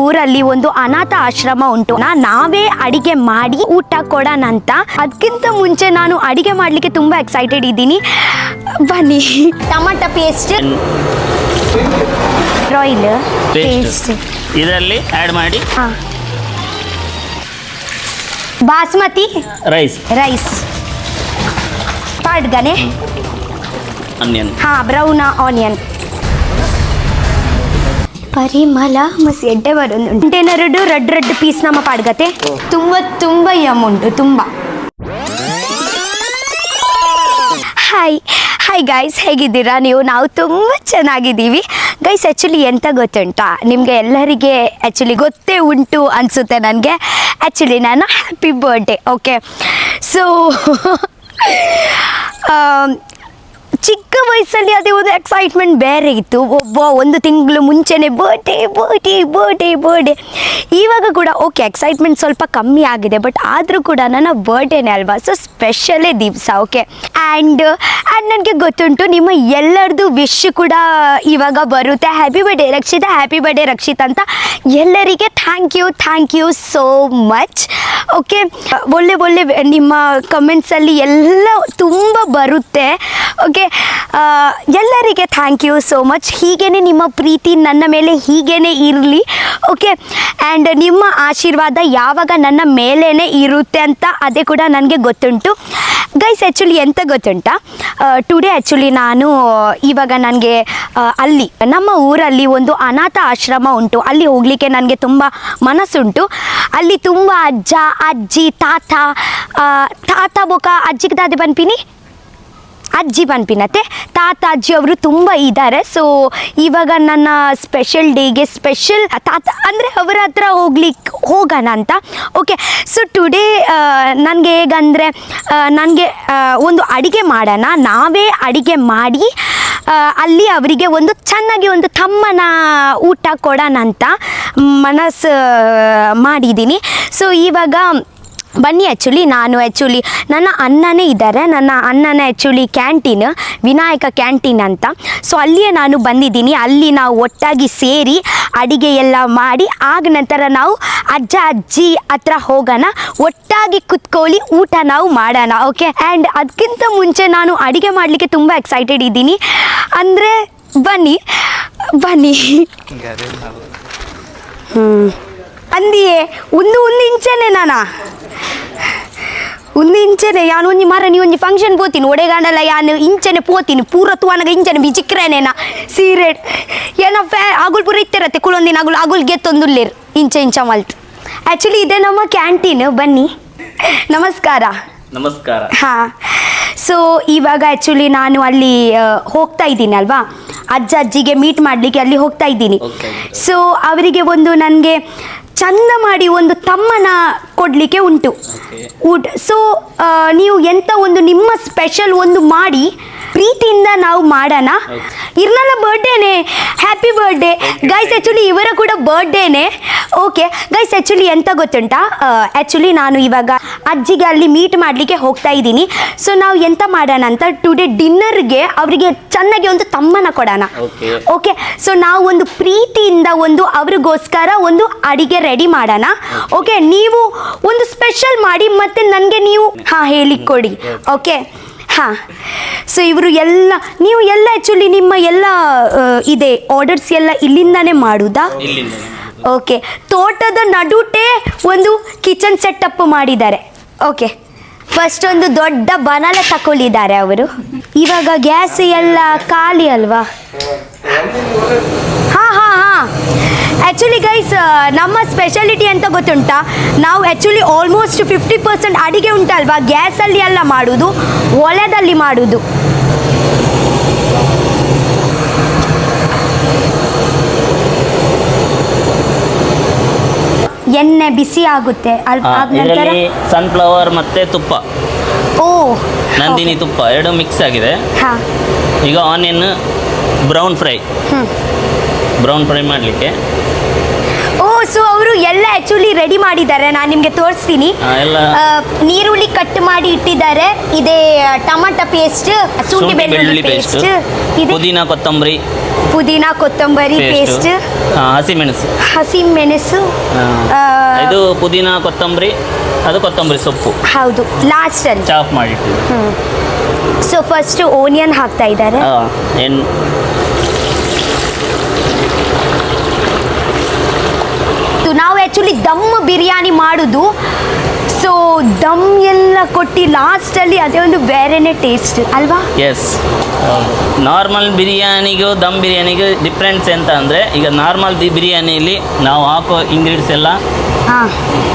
ಊರಲ್ಲಿ ಒಂದು ಅನಾಥ ಆಶ್ರಮ ಉಂಟು. ನಾವೇ ಅಡಿಗೆ ಮಾಡಿ ಊಟ ಕೊಡೋಣ ಅಂತ. ಅದಕ್ಕಿಂತ ಮುಂಚೆ ನಾನು ಅಡಿಗೆ ಮಾಡಲಿಕ್ಕೆ ತುಂಬ ಎಕ್ಸೈಟೆಡ್ ಇದ್ದೀನಿ. ಬನ್ನಿ. ಟೊಮಾಟೊ ಪೇಸ್ಟ್, ರಾಯಿಲ್ ಪೇಸ್ಟ್ ಇದರಲ್ಲಿ ಆ್ಯಡ್ ಮಾಡಿ. ಬಾಸ್ಮತಿ ರೈಸ್ ಪಾಡ್ಗನೆ ಆನಿಯನ್, ಬ್ರೌನ್ ಆನಿಯನ್. ಪರಿಮಳ ಮಸಿ ಎಡ್ಡೆ ಬರೋದು. ಎರಡು ರೆಡ್ ಪೀಸ್ ನಮ್ಮ ಪಾಡ್ಗತೆ. ತುಂಬ ಯಮ್ ಉಂಟು ತುಂಬ. ಹಾಯ್ ಗೈಸ್, ಹೇಗಿದ್ದೀರಾ ನೀವು? ನಾವು ತುಂಬ ಚೆನ್ನಾಗಿದ್ದೀವಿ ಗೈಸ್. ಆ್ಯಕ್ಚುಲಿ ಎಂತ ಗೊತ್ತುಂಟಾ ನಿಮಗೆ ಎಲ್ಲರಿಗೆ? ಆ್ಯಕ್ಚುಲಿ ಗೊತ್ತೇ ಉಂಟು ಅನಿಸುತ್ತೆ ನನಗೆ. ಆ್ಯಕ್ಚುಲಿ ನಾನು ಹ್ಯಾಪಿ ಬರ್ಡೇ. ಓಕೆ, ಸೊ ಚಿಕ್ಕ ವಯಸ್ಸಲ್ಲಿ ಅದೇ ಒಂದು ಎಕ್ಸೈಟ್ಮೆಂಟ್ ಬೇರೆ ಇತ್ತು. ಒಂದು ತಿಂಗಳು ಮುಂಚೆನೇ ಬರ್ಡೇ. ಇವಾಗ ಕೂಡ ಓಕೆ, ಎಕ್ಸೈಟ್ಮೆಂಟ್ ಸ್ವಲ್ಪ ಕಮ್ಮಿ ಆಗಿದೆ, ಬಟ್ ಆದರೂ ಕೂಡ ನನ್ನ ಬರ್ಡೇನೇ ಅಲ್ವಾ, ಸೊ ಸ್ಪೆಷಲೇ ದಿವಸ. ಓಕೆ, ಆ್ಯಂಡ್ ನನಗೆ ಗೊತ್ತುಂಟು ನಿಮ್ಮ ಎಲ್ಲರದ್ದು ವಿಶ್ ಕೂಡ ಇವಾಗ ಬರುತ್ತೆ. Happy birthday Rakshita, happy birthday Rakshita ಅಂತ ಎಲ್ಲರಿಗೆ thank you so much. Okay, ಒಳ್ಳೆ ನಿಮ್ಮ ಕಮೆಂಟ್ಸಲ್ಲಿ ಎಲ್ಲ ತುಂಬ ಬರುತ್ತೆ. ಓಕೆ, ಎಲ್ಲರಿಗೆ ಥ್ಯಾಂಕ್ ಯು ಸೋ ಮಚ್. ಹೀಗೇ ನಿಮ್ಮ ಪ್ರೀತಿ ನನ್ನ ಮೇಲೆ ಹೀಗೇ ಇರಲಿ. ಓಕೆ, ಆ್ಯಂಡ್ ನಿಮ್ಮ ಆಶೀರ್ವಾದ ಯಾವಾಗ ನನ್ನ ಮೇಲೇ ಇರುತ್ತೆ ಅಂತ ಅದೇ ಕೂಡ ನನಗೆ ಗೊತ್ತುಂಟು ಗೈಸ್. ಆ್ಯಕ್ಚುಲಿ ಎಂತ ಗೊತ್ತುಂಟಾ, ಟುಡೇ ಆ್ಯಕ್ಚುಲಿ ನಾನು ಇವಾಗ ನನಗೆ ಅಲ್ಲಿ ನಮ್ಮ ಊರಲ್ಲಿ ಒಂದು ಅನಾಥ ಆಶ್ರಮ ಉಂಟು. ಅಲ್ಲಿ ಹೋಗಲಿಕ್ಕೆ ನನಗೆ ತುಂಬ ಮನಸ್ಸುಂಟು. ಅಲ್ಲಿ ತುಂಬ ಅಜ್ಜ ಅಜ್ಜಿ ತಾತ ಬೊಕ ಅಜ್ಜಿಗೆ ದಾದೆ ಬನ್ಪಿನಿ ಅಜ್ಜಿ ಬನ್ಪಿನತ್ತೆ ತಾತ ಅಜ್ಜಿ ಅವರು ತುಂಬ ಇದ್ದಾರೆ. ಸೊ ಇವಾಗ ನನ್ನ ಸ್ಪೆಷಲ್ ಡೇಗೆ ಸ್ಪೆಷಲ್ ತಾತ ಅಂದರೆ ಅವರ ಹತ್ರ ಹೋಗೋಣ ಅಂತ. ಓಕೆ, ಸೊ ಟುಡೇ ನನಗೆ ಹೇಗಂದರೆ ನನಗೆ ಒಂದು ಅಡಿಗೆ ಮಾಡೋಣ, ನಾವೇ ಅಡಿಗೆ ಮಾಡಿ ಅಲ್ಲಿ ಅವರಿಗೆ ಒಂದು ಚೆನ್ನಾಗಿ ಒಂದು ತಮ್ಮನ ಊಟ ಕೊಡೋಣ ಅಂತ ಮನಸ್ಸು ಮಾಡಿದ್ದೀನಿ. ಸೊ ಇವಾಗ ಬನ್ನಿ. ಆ್ಯಕ್ಚುಲಿ ನನ್ನ ಅಣ್ಣನೇ ಇದ್ದಾರೆ. ನನ್ನ ಅಣ್ಣನೇ ಆ್ಯಕ್ಚುಲಿ ಕ್ಯಾಂಟೀನ್, ವಿನಾಯಕ ಕ್ಯಾಂಟೀನ್ ಅಂತ. ಸೊ ಅಲ್ಲಿಯೇ ನಾನು ಬಂದಿದ್ದೀನಿ. ಅಲ್ಲಿ ನಾವು ಒಟ್ಟಾಗಿ ಸೇರಿ ಅಡಿಗೆ ಎಲ್ಲ ಮಾಡಿ ಆಗ ನಂತರ ನಾವು ಅಜ್ಜ ಅಜ್ಜಿ ಹತ್ರ ಹೋಗೋಣ, ಒಟ್ಟಾಗಿ ಕುತ್ಕೊಳ್ಳಿ ಊಟ ನಾವು ಮಾಡೋಣ. ಓಕೆ, ಆ್ಯಂಡ್ ಅದಕ್ಕಿಂತ ಮುಂಚೆ ನಾನು ಅಡಿಗೆ ಮಾಡಲಿಕ್ಕೆ ತುಂಬ ಎಕ್ಸೈಟೆಡ್ ಇದ್ದೀನಿ. ಅಂದರೆ ಬನ್ನಿ ಅಂದಿಯೇ ಒಂದು ಇಂಚೆನೆ ಒಂದು ಇಂಚೆನೆ ಯಾನು ಒಂಜಿ ಮಾರ ನೀ ಒಂಜಿ ಫಂಕ್ಷನ್ ಪೋತೀನಿ ಒಡೆಗಾಂಡಲ್ಲ ಯಾನು ಇಂಚೆನೆ ಪೋತೀನಿ ಪೂರ ತುವನಗ ಇಂಚೆನೆ ಬಿಜಿಕ್ರೇನೇನ ಸೀರೆ ಏನ ಆಗುಲ್ ಪೂರ ಇತ್ತಿರತ್ತೆ ಕುಳೊಂದಿನ ಆಗುಲ್ ಗೆತ್ತೊಂದುಲ್ಲೇರು ಇಂಚ ಮಲ್ತ್. ಆ್ಯಕ್ಚುಲಿ ಇದೇ ನಮ್ಮ ಕ್ಯಾಂಟೀನ್. ಬನ್ನಿ. ನಮಸ್ಕಾರ. ಹಾಂ, ಸೊ ಇವಾಗ ಆ್ಯಕ್ಚುಲಿ ನಾನು ಅಲ್ಲಿ ಹೋಗ್ತಾ ಇದ್ದೀನಿ ಅಲ್ವಾ, ಅಜ್ಜ ಅಜ್ಜಿಗೆ ಮೀಟ್ ಮಾಡಲಿಕ್ಕೆ ಅಲ್ಲಿ ಹೋಗ್ತಾ ಇದ್ದೀನಿ. ಸೊ ಅವರಿಗೆ ಒಂದು ನನಗೆ ಚಂದ ಮಾಡಿ ಒಂದು ತಮ್ಮನ ಕೊಡಲಿಕ್ಕೆ ಉಂಟು ಊಟ. ಸೊ ನೀವು ಎಂಥ ಒಂದು ನಿಮ್ಮ ಸ್ಪೆಷಲ್ ಒಂದು ಮಾಡಿ ಪ್ರೀತಿಯಿಂದ ನಾವು ಮಾಡೋಣ. ಇರ್ನಲ್ಲ ಬರ್ಡೇನೆ, ಹ್ಯಾಪಿ ಬರ್ಡೇ ಗೈಸ್. ಆ್ಯಕ್ಚುಲಿ ಇವರ ಕೂಡ ಬರ್ಡೇನೆ. ಓಕೆ ಗೈಸ್, ಆ್ಯಕ್ಚುಲಿ ಎಂತ ಗೊತ್ತುಂಟಾ, ಆ್ಯಕ್ಚುಲಿ ನಾನು ಇವಾಗ ಅಜ್ಜಿಗೆ ಅಲ್ಲಿ ಮೀಟ್ ಮಾಡಲಿಕ್ಕೆ ಹೋಗ್ತಾ ಇದ್ದೀನಿ. ಸೊ ನಾವು ಎಂತ ಮಾಡೋಣ ಅಂತ ಟುಡೇ ಡಿನ್ನರ್ಗೆ ಅವರಿಗೆ ಚೆನ್ನಾಗಿ ಒಂದು ತಮ್ಮನ ಕೊಡೋಣ. ಓಕೆ, ಸೊ ನಾವು ಒಂದು ಪ್ರೀತಿಯಿಂದ ಒಂದು ಅವ್ರಿಗೋಸ್ಕರ ಒಂದು ಅಡಿಗೆ ರೆಡಿ ಮಾಡೋಣ. ಓಕೆ, ನೀವು ಒಂದು ಸ್ಪೆಷಲ್ ಮಾಡಿ ಮತ್ತು ನನಗೆ ನೀವು ಹೇಳಿ ಕೊಡಿ. ಓಕೆ, ಹಾಂ. ಸೊ ನೀವು ಎಲ್ಲ ಆ್ಯಕ್ಚುಲಿ ನಿಮ್ಮ ಎಲ್ಲ ಇದೆ ಆರ್ಡರ್ಸ್ ಎಲ್ಲ ಇಲ್ಲಿಂದಾನೇ ಮಾಡುವುದಾ? ಓಕೆ, ತೋಟದ ನಡುಟೆ ಒಂದು ಕಿಚನ್ ಸೆಟಪ್ ಮಾಡಿದ್ದಾರೆ. ಓಕೆ, ಫಸ್ಟ್ ಒಂದು ದೊಡ್ಡ ಬನಾಲೆ ತಗೊಳ್ಳಿದ್ದಾರೆ ಅವರು. ಇವಾಗ ಗ್ಯಾಸ್ ಎಲ್ಲ ಖಾಲಿ ಅಲ್ವಾ? ಹಾಂ ಆ್ಯಕ್ಚುಲಿ ಗೈಸ್, ನಮ್ಮ ಸ್ಪೆಷಾಲಿಟಿ ಅಂತ ಗೊತ್ತುಂಟಾ, ನಾವು ಆ್ಯಕ್ಚುಲಿ ಆಲ್ಮೋಸ್ಟ್ 50% ಅಡಿಗೆ ಉಂಟಲ್ವಾ ಗ್ಯಾಸಲ್ಲಿ ಎಲ್ಲ ಮಾಡೋದು, ಒಲೆದಲ್ಲಿ ಮಾಡೋದು. ಎಣ್ಣೆ ಬಿಸಿ ಆಗುತ್ತೆ ನಂತರ ಸನ್ಫ್ಲವರ್ ಮತ್ತೆ ತುಪ್ಪ, ನಂದಿನಿ ತುಪ್ಪ ಎರಡು ಮಿಕ್ಸ್ ಆಗಿದೆ. ಈಗ ಆನಿಯನ್ ಬ್ರೌನ್ ಫ್ರೈ ಮಾಡಲಿಕ್ಕೆ. ಸೊ ಅವರು ಎಲ್ಲ ಆ್ಯಕ್ಚುಲಿ ರೆಡಿ ಮಾಡಿದ್ದಾರೆ, ನಾನು ನಿಮಗೆ ತೋರಿಸ್ತೀನಿ. ನೀರುಳ್ಳಿ ಕಟ್ ಮಾಡಿ ಇಟ್ಟಿದ್ದಾರೆ, ಇದೇ ಟೊಮಾಟೊ ಪೇಸ್ಟ್, ಶುಂಠಿ ಬೆಳ್ಳುಳ್ಳಿ ಪೇಸ್ಟ್, ಪುದೀನ ಕೊತ್ತಂಬರಿ ಪುದೀನ ಕೊತ್ತಂಬರಿ ಪೇಸ್ಟ್, ಹಸಿಮೆಣಸು. ಹಸಿಮೆಣಸು, ಇದು ಪುದೀನ ಕೊತ್ತಂಬರಿ, ಅದು ಕೊತ್ತಂಬರಿ ಸೊಪ್ಪು. ಹೌದು, ಲಾಸ್ಟಲ್ಲಿ ಚಾಪ್ ಮಾಡಿಟ್ಟಿದ್ದು. ಸೊ ಫಸ್ಟ್ ಓನಿಯನ್ ಹಾಕ್ತಾ ಇದ್ದಾರೆ. ನಾವು ಆ್ಯಕ್ಚುಲಿ ದಮ್ ಬಿರಿಯಾನಿ ಮಾಡೋದು, ಸೊ ದಮ್ ಎಲ್ಲ ಕೊಟ್ಟು ಲಾಸ್ಟಲ್ಲಿ ಅದೇ ಒಂದು ಬೇರೆನೇ ಟೇಸ್ಟ್ ಅಲ್ವಾ? ಎಸ್, ನಾರ್ಮಲ್ ಬಿರಿಯಾನಿಗೂ ದಮ್ ಬಿರಿಯಾನಿಗೂ ಡಿಫ್ರೆನ್ಸ್ ಎಂತ ಅಂದರೆ, ಈಗ ನಾರ್ಮಲ್ ಬಿರಿಯಾನಿಯಲ್ಲಿ ನಾವು ಹಾಕೋ ಇಂಗ್ರೀಡಿಯೆಂಟ್ಸ್ ಎಲ್ಲ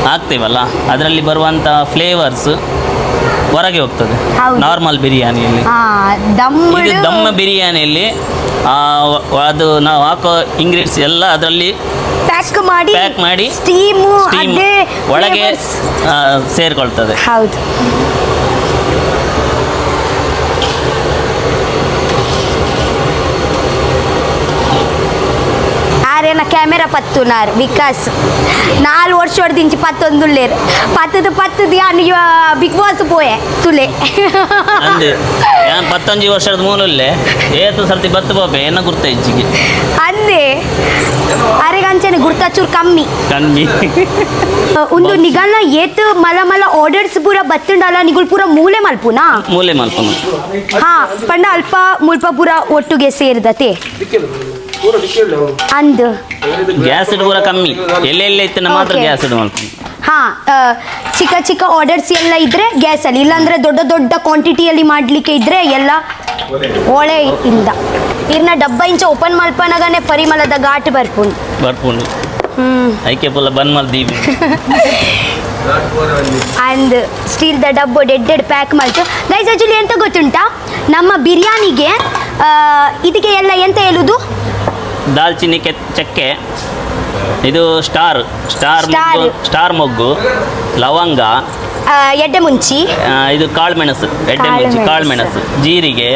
ಹಾಕ್ತೀವಲ್ಲ, ಅದರಲ್ಲಿ ಬರುವಂಥ ಫ್ಲೇವರ್ಸ್ ಹೊರಗೆ ಹೋಗ್ತದೆ. ನಾರ್ಮಲ್ ಬಿರಿಯಾನಿಯಲ್ಲಿ ಇದು ದಮ್ ಬಿರಿಯಾನಿಯಲ್ಲಿ ಅದು ನಾವು ಹಾಕೋ ಇಂಗ್ರೀಡಿಯೆಂಟ್ಸ್ ಎಲ್ಲ ಅದರಲ್ಲಿ ಪ್ಯಾಕ್ ಮಾಡಿ ಸ್ಟೀಮ್ ಒಳಗೆ ಸೇರ್ಕೊಳ್ತದೆ. ಹೌದು. ఆరేన కెమెరా పత్తున్నారు బికాస్ 4 ವರ್ಷ పత్తొందులేరు పత్తది అని బిగ్ బాస్ పోయే తులే ಅಂದೆ 15 ವರ್ಷದ ಮೂಲಲ್ಲೇ ಏತು ಸರ್ತಿ ಬತ್ತು ಹೋಪೆ ಏನ ಗುರ್ತ ಇಜ್ಜಿಗೆ ಅಂದೆ ಅರೆಗಂಚನೆ ಗುರ್ತಚೂರು ಕಮ್ಮಿ ಒಂದು ನಿಗಲ್ನ ಏತ್ ಮಲ ಮಲ ಆರ್ಡರ್ಸ್ ಪೂರ ಬತ್ತುಂಡಲ್ಲ ನಿಗುಲ್ ಪೂರ ಮೂಲೆ ಮಲ್ಪುನ ಹಾ ಪಂಡ ಅಲ್ಪ ಮುಲ್ಪ ಪೂರ ಒಟ್ಟುಗೆ ಸೇರಿದತೆ ಅಂದ್ ಗ್ಯಾಸ್ ಪೂರ ಕಮ್ಮಿ ಎಲ್ಲೆಲ್ಲ ಇತ್ತನ ಮಾತ್ರ ಗ್ಯಾಸ್ ಮಾಡ್ತೀನಿ. ಹಾ, ಚಿಕ್ಕ ಚಿಕ್ಕ ಆರ್ಡರ್ಸ್ ಎಲ್ಲ ಇದ್ರೆ ಗ್ಯಾಸಲ್ಲಿ, ಇಲ್ಲಾಂದ್ರೆ ದೊಡ್ಡ ದೊಡ್ಡ ಕ್ವಾಂಟಿಟಿಯಲ್ಲಿ ಮಾಡಲಿಕ್ಕೆ ಇದ್ರೆ ಎಲ್ಲ ಒಳೆ ಇಂದ ಇರ್ನ ಡಬ್ಬ ಇಂಚ ಓಪನ್ ಮಲ್ಪನಗನೆ ಪರಿಮಳದ ಘಾಟ್ ಬರ್ಪುಂಡು ಐಕೆ ಪುಲ್ಲ ಬಂದ್ ಮಾಡ್ದೀವಿ ಅಂಡ್ ಸ್ಟೀಲ್ ದ ಡಬ್ಬು ಡೆಡ್ ಪ್ಯಾಕ್ ಮಾಡ್ತು. ಗೈಸ್ ಆಕ್ಚುಲಿ ಎಂತ ಗೊತ್ತುಂಟಾ, ನಮ್ಮ ಬಿರಿಯಾನಿಗೆ ಇದಕ್ಕೆ ಎಲ್ಲ ಎಂತ ಹೇಳುದು, ದಾಲ್ಚಿನ್ನಿ ಚಕ್ಕೆ, ಇದು ಸ್ಟಾರ್ ಮೊಗ್ಗು, ಲವಂಗ, ಎಡ್ಡೆ ಮುಂಚಿ, ಇದು ಕಾಳುಮೆಣಸು, ಕಾಳುಮೆಣಸು, ಜೀರಿಗೆ.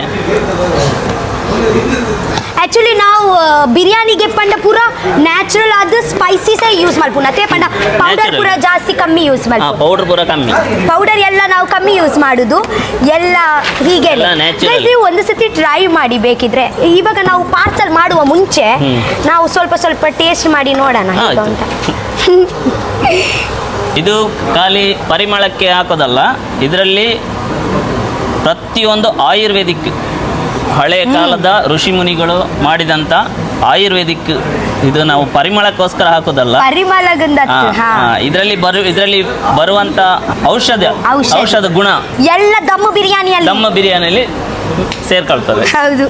ಆ್ಯಕ್ಚುಲಿ ನಾವು ಬಿರಿಯಾನಿಗೆ ಪಂಡ ಪೂರ ನ್ಯಾಚುರಲ್ ಆದ ಸ್ಪೈಸೀಸ್ ಯೂಸ್ ಮಲ್ಪುನತೆ ಪಂಡ ಪೌಡರ್ ಪೂರ ಜಾಸ್ತಿ ಕಮ್ಮಿ ಯೂಸ್ ಮಾಡ್ತೀವಿ. ಪೌಡರ್ ಪೂರ ಕಮ್ಮಿ, ಪೌಡರ್ ಎಲ್ಲ ನಾವು ಕಮ್ಮಿ ಯೂಸ್ ಮಾಡುದು ಎಲ್ಲ ಹೀಗೆ. ನೀವು ಒಂದು ಸತಿ ಟ್ರೈ ಮಾಡಿ ಬೇಕಿದ್ರೆ. ಇವಾಗ ನಾವು ಪಾರ್ಸಲ್ ಮಾಡುವ ಮುಂಚೆ ನಾವು ಸ್ವಲ್ಪ ಟೇಸ್ಟ್ ಮಾಡಿ ನೋಡೋಣ ಅಂತ. ಇದು ಖಾಲಿ ಪರಿಮಳಕ್ಕೆ ಹಾಕೋದಲ್ಲ, ಇದರಲ್ಲಿ ಪ್ರತಿಯೊಂದು ಆಯುರ್ವೇದಿಕ್ ಹಳೆ ಕಾಲದ ಋಷಿ ಮುನಿಗಳು ಮಾಡಿದಂಥ ಆಯುರ್ವೇದಿಕ್, ಇದು ನಾವು ಪರಿಮಳಕ್ಕೋಸ್ಕರ ಹಾಕೋದಲ್ಲ, ಇದರಲ್ಲಿ ಬರುವಂತ ಔಷಧ ಗುಣ ಎಲ್ಲ ದಮ್ ಬಿರಿಯಾನಿಯಲ್ಲಿ ಸೇರ್ಕೊಳ್ತದೆ. ಹೌದು.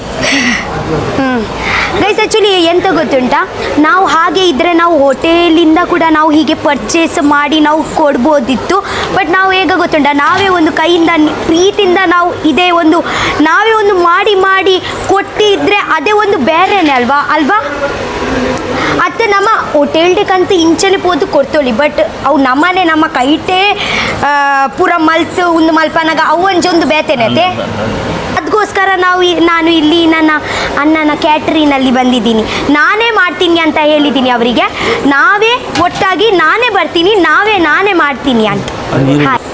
ಗೈಸ್ ಆ್ಯಕ್ಚುಲಿ ಎಂತ ಗೊತ್ತುಂಟಾ, ನಾವು ಹಾಗೆ ಇದ್ದರೆ ನಾವು ಹೋಟೆಲಿಂದ ಕೂಡ ನಾವು ಹೀಗೆ ಪರ್ಚೇಸ್ ಮಾಡಿ ನಾವು ಕೊಡ್ಬೋದಿತ್ತು. ಬಟ್ ನಾವು ಹೇಗೆ ಗೊತ್ತುಂಟಾ, ನಾವೇ ಒಂದು ಕೈಯಿಂದ ಪ್ರೀತಿಯಿಂದ ನಾವು ನಾವೇ ಒಂದು ಮಾಡಿ ಕೊಟ್ಟಿದ್ರೆ ಅದೇ ಒಂದು ಬೇರೆನೇ ಅಲ್ವಾ. ಅತ್ತೆ ನಮ್ಮ ಹೋಟೆಲ್ಡಕ್ಕಂತ ಇಂಚನೆ ಪೋದು ಕೊಡ್ತೋಳಿ, ಬಟ್ ಅವು ನಮ್ಮ ಕೈಟೇ ಪೂರ ಮಲ್ತು ಒಂದು ಮಲ್ಪನಾಗ ಅವು ಒಂಜೊಂದು ಬೇತೇನೆ ಅತ್ತೆ. ಅದಕ್ಕೋಸ್ಕರ ನಾನು ಇಲ್ಲಿ ನನ್ನ ಅಣ್ಣನ ಕ್ಯಾಟ್ರಿನಲ್ಲಿ ಬಂದಿದ್ದೀನಿ. ನಾನೇ ಮಾಡ್ತೀನಿ ಅಂತ ಹೇಳಿದ್ದೀನಿ ಅವರಿಗೆ. ನಾವೇ ಒಟ್ಟಾಗಿ ನಾನೇ ಬರ್ತೀನಿ, ನಾನೇ ಮಾಡ್ತೀನಿ ಅಂತ.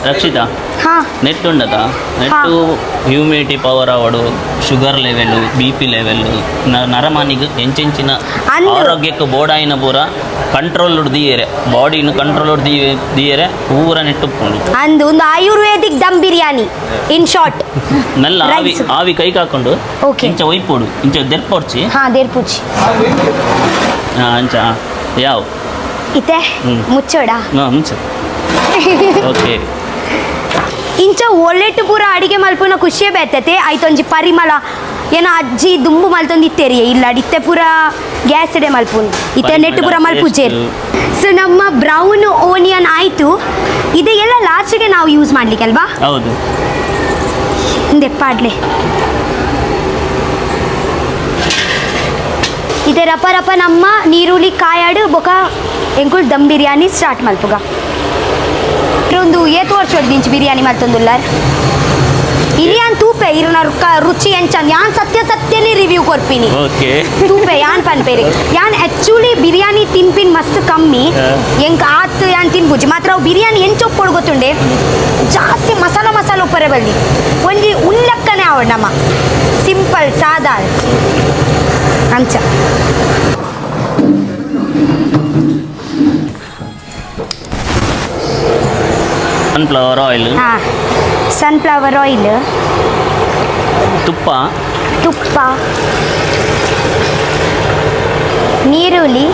ರಕ್ಷಿತಾ, ನೆಟ್ ಉಂಡದ ನೆಟ್ಟು ಹ್ಯೂಮಿಡಿಟಿ ಪವರ್ ಅವಡು, ಶುಗರ್ ಲೆವೆಲ್, BP ಲೆವೆಲ್, ನರಮಾನಿಗೆ ಎಂಚಿನ ಆರೋಗ್ಯಕ್ಕೆ ಬೋಡಾಯಿನ ಪೂರ ಕಂಟ್ರೋಲ್ ದಿಯರೆ, ಬಾಡಿನ ಕಂಟ್ರೋಲ್ ದಿಯರೆ ಪೂರ ನೆಟ್ಟುಕೊಂಡು ಅಂದು ಒಂದು ಆಯುರ್ವೇದಿಕ್ ದಮ್ ಬಿರಿಯಾನಿ ಇನ್ ಶಾರ್ಟ್. ನಲ್ಲ ಆವಿ ಕೈ ಹಾಕೊಂಡು ಇಂಚ ಒಯ್ಪೋಡು, ಇಂಚ ದೆರ್ಪೋಡ್ಚಿ ದೇರ್ಪುಚ್ಚಿ ಅಂಚ ಯಾವ ಇತ್ತೆ ಮುಚ್ಚೋಡ ಮುಚ್ಚ ಓಕೆ. ಇಂಚ ಒಳ್ಳೆಟ್ಟು ಪೂರ ಅಡಿಗೆ ಮಲ್ಪುನ ಖುಷಿಯೇ ಬೇತತೆ. ಆಯ್ತೊಂಜಿ ಪರಿಮಳ ಏನೋ ಅಜ್ಜಿ ದುಂಬು ಮಲ್ತೊಂದಿತ್ತೇರಿ ಇಲ್ಲ ಅಡಿತ್ತೆ ಪೂರ ಗ್ಯಾಸ್ ಇಡೆ ಮಲ್ಪುನ್ ಇತ್ತೆ ನೆಟ್ಟು ಪೂರ ಮಲ್ಪುಜೇರಿ. ಸೊ ನಮ್ಮ ಬ್ರೌನ್ ಓನಿಯನ್ ಆಯಿತು. ಇದೆಲ್ಲ ಲಾಸ್ಟಿಗೆ ನಾವು ಯೂಸ್ ಮಾಡ್ಲಿಕ್ಕೆ ಅಲ್ವಾ? ಹೌದು. ದೆಪ್ಪಾಡ್ಲೆ ಇದೆ ರಪ ನಮ್ಮ ನೀರುಳ್ಳಿ ಕಾಯಾಡು ಬೊಕ ಎಂಕುಲ್ ದಮ್ ಬಿರಿಯಾನಿ ಸ್ಟಾರ್ಟ್ ಮಲ್ಪುಗ. ಒಂದು 7 ವರ್ಷ ಹೊಡ್ದಿಂಚು ಬಿರಿಯಾನಿ ಮಲ್ತೊಂದುಲ್ಲಾರ್ ಇಲ್ಲಿ ಯಾನ್ ತೂಪೆ ಇರ್ನ ರುಚಿ ಎಂಚಂದ್ ಯಾನ್ ಸತ್ಯನೇ ರಿವ್ಯೂ ಕೊರ್ಪಿನಿ ತೂಪೆ ಯಾನ್ ಪನ್ಪೇರಿ ಯಾನ್ ಆ್ಯಕ್ಚುಲಿ ಬಿರಿಯಾನಿ ತಿನ್ಪಿನ್ ಮಸ್ತ್ ಕಮ್ಮಿ ಎಂಕ್ ಆತ್ ಯಾನ್ ತಿನ್ಬುಜಿ ಮಾತ್ರ ಅವು ಬಿರಿಯಾನಿ ಎಂಚೊಪ್ಪೊಡು ಗೊತ್ತುಂಡೆ ಜಾಸ್ತಿ ಮಸಾಲ ಉಪ್ಪರೆ ಬಲ್ಲಿ ಒಂಜಿ ಉಲ್ಲಕ್ಕನೆ ಆವಡ್ ನಮ್ಮ ಸಿಂಪಲ್ ಸಾದಾ ಅಂಚ ಸನ್ಫ್ಲವರ್ ಆಯಿಲ್, ಹಾಂ ಸನ್ಫ್ಲವರ್ ಆಯಿಲ್, ತುಪ್ಪ, ತುಪ್ಪ, ನೀರುಳ್ಳಿ,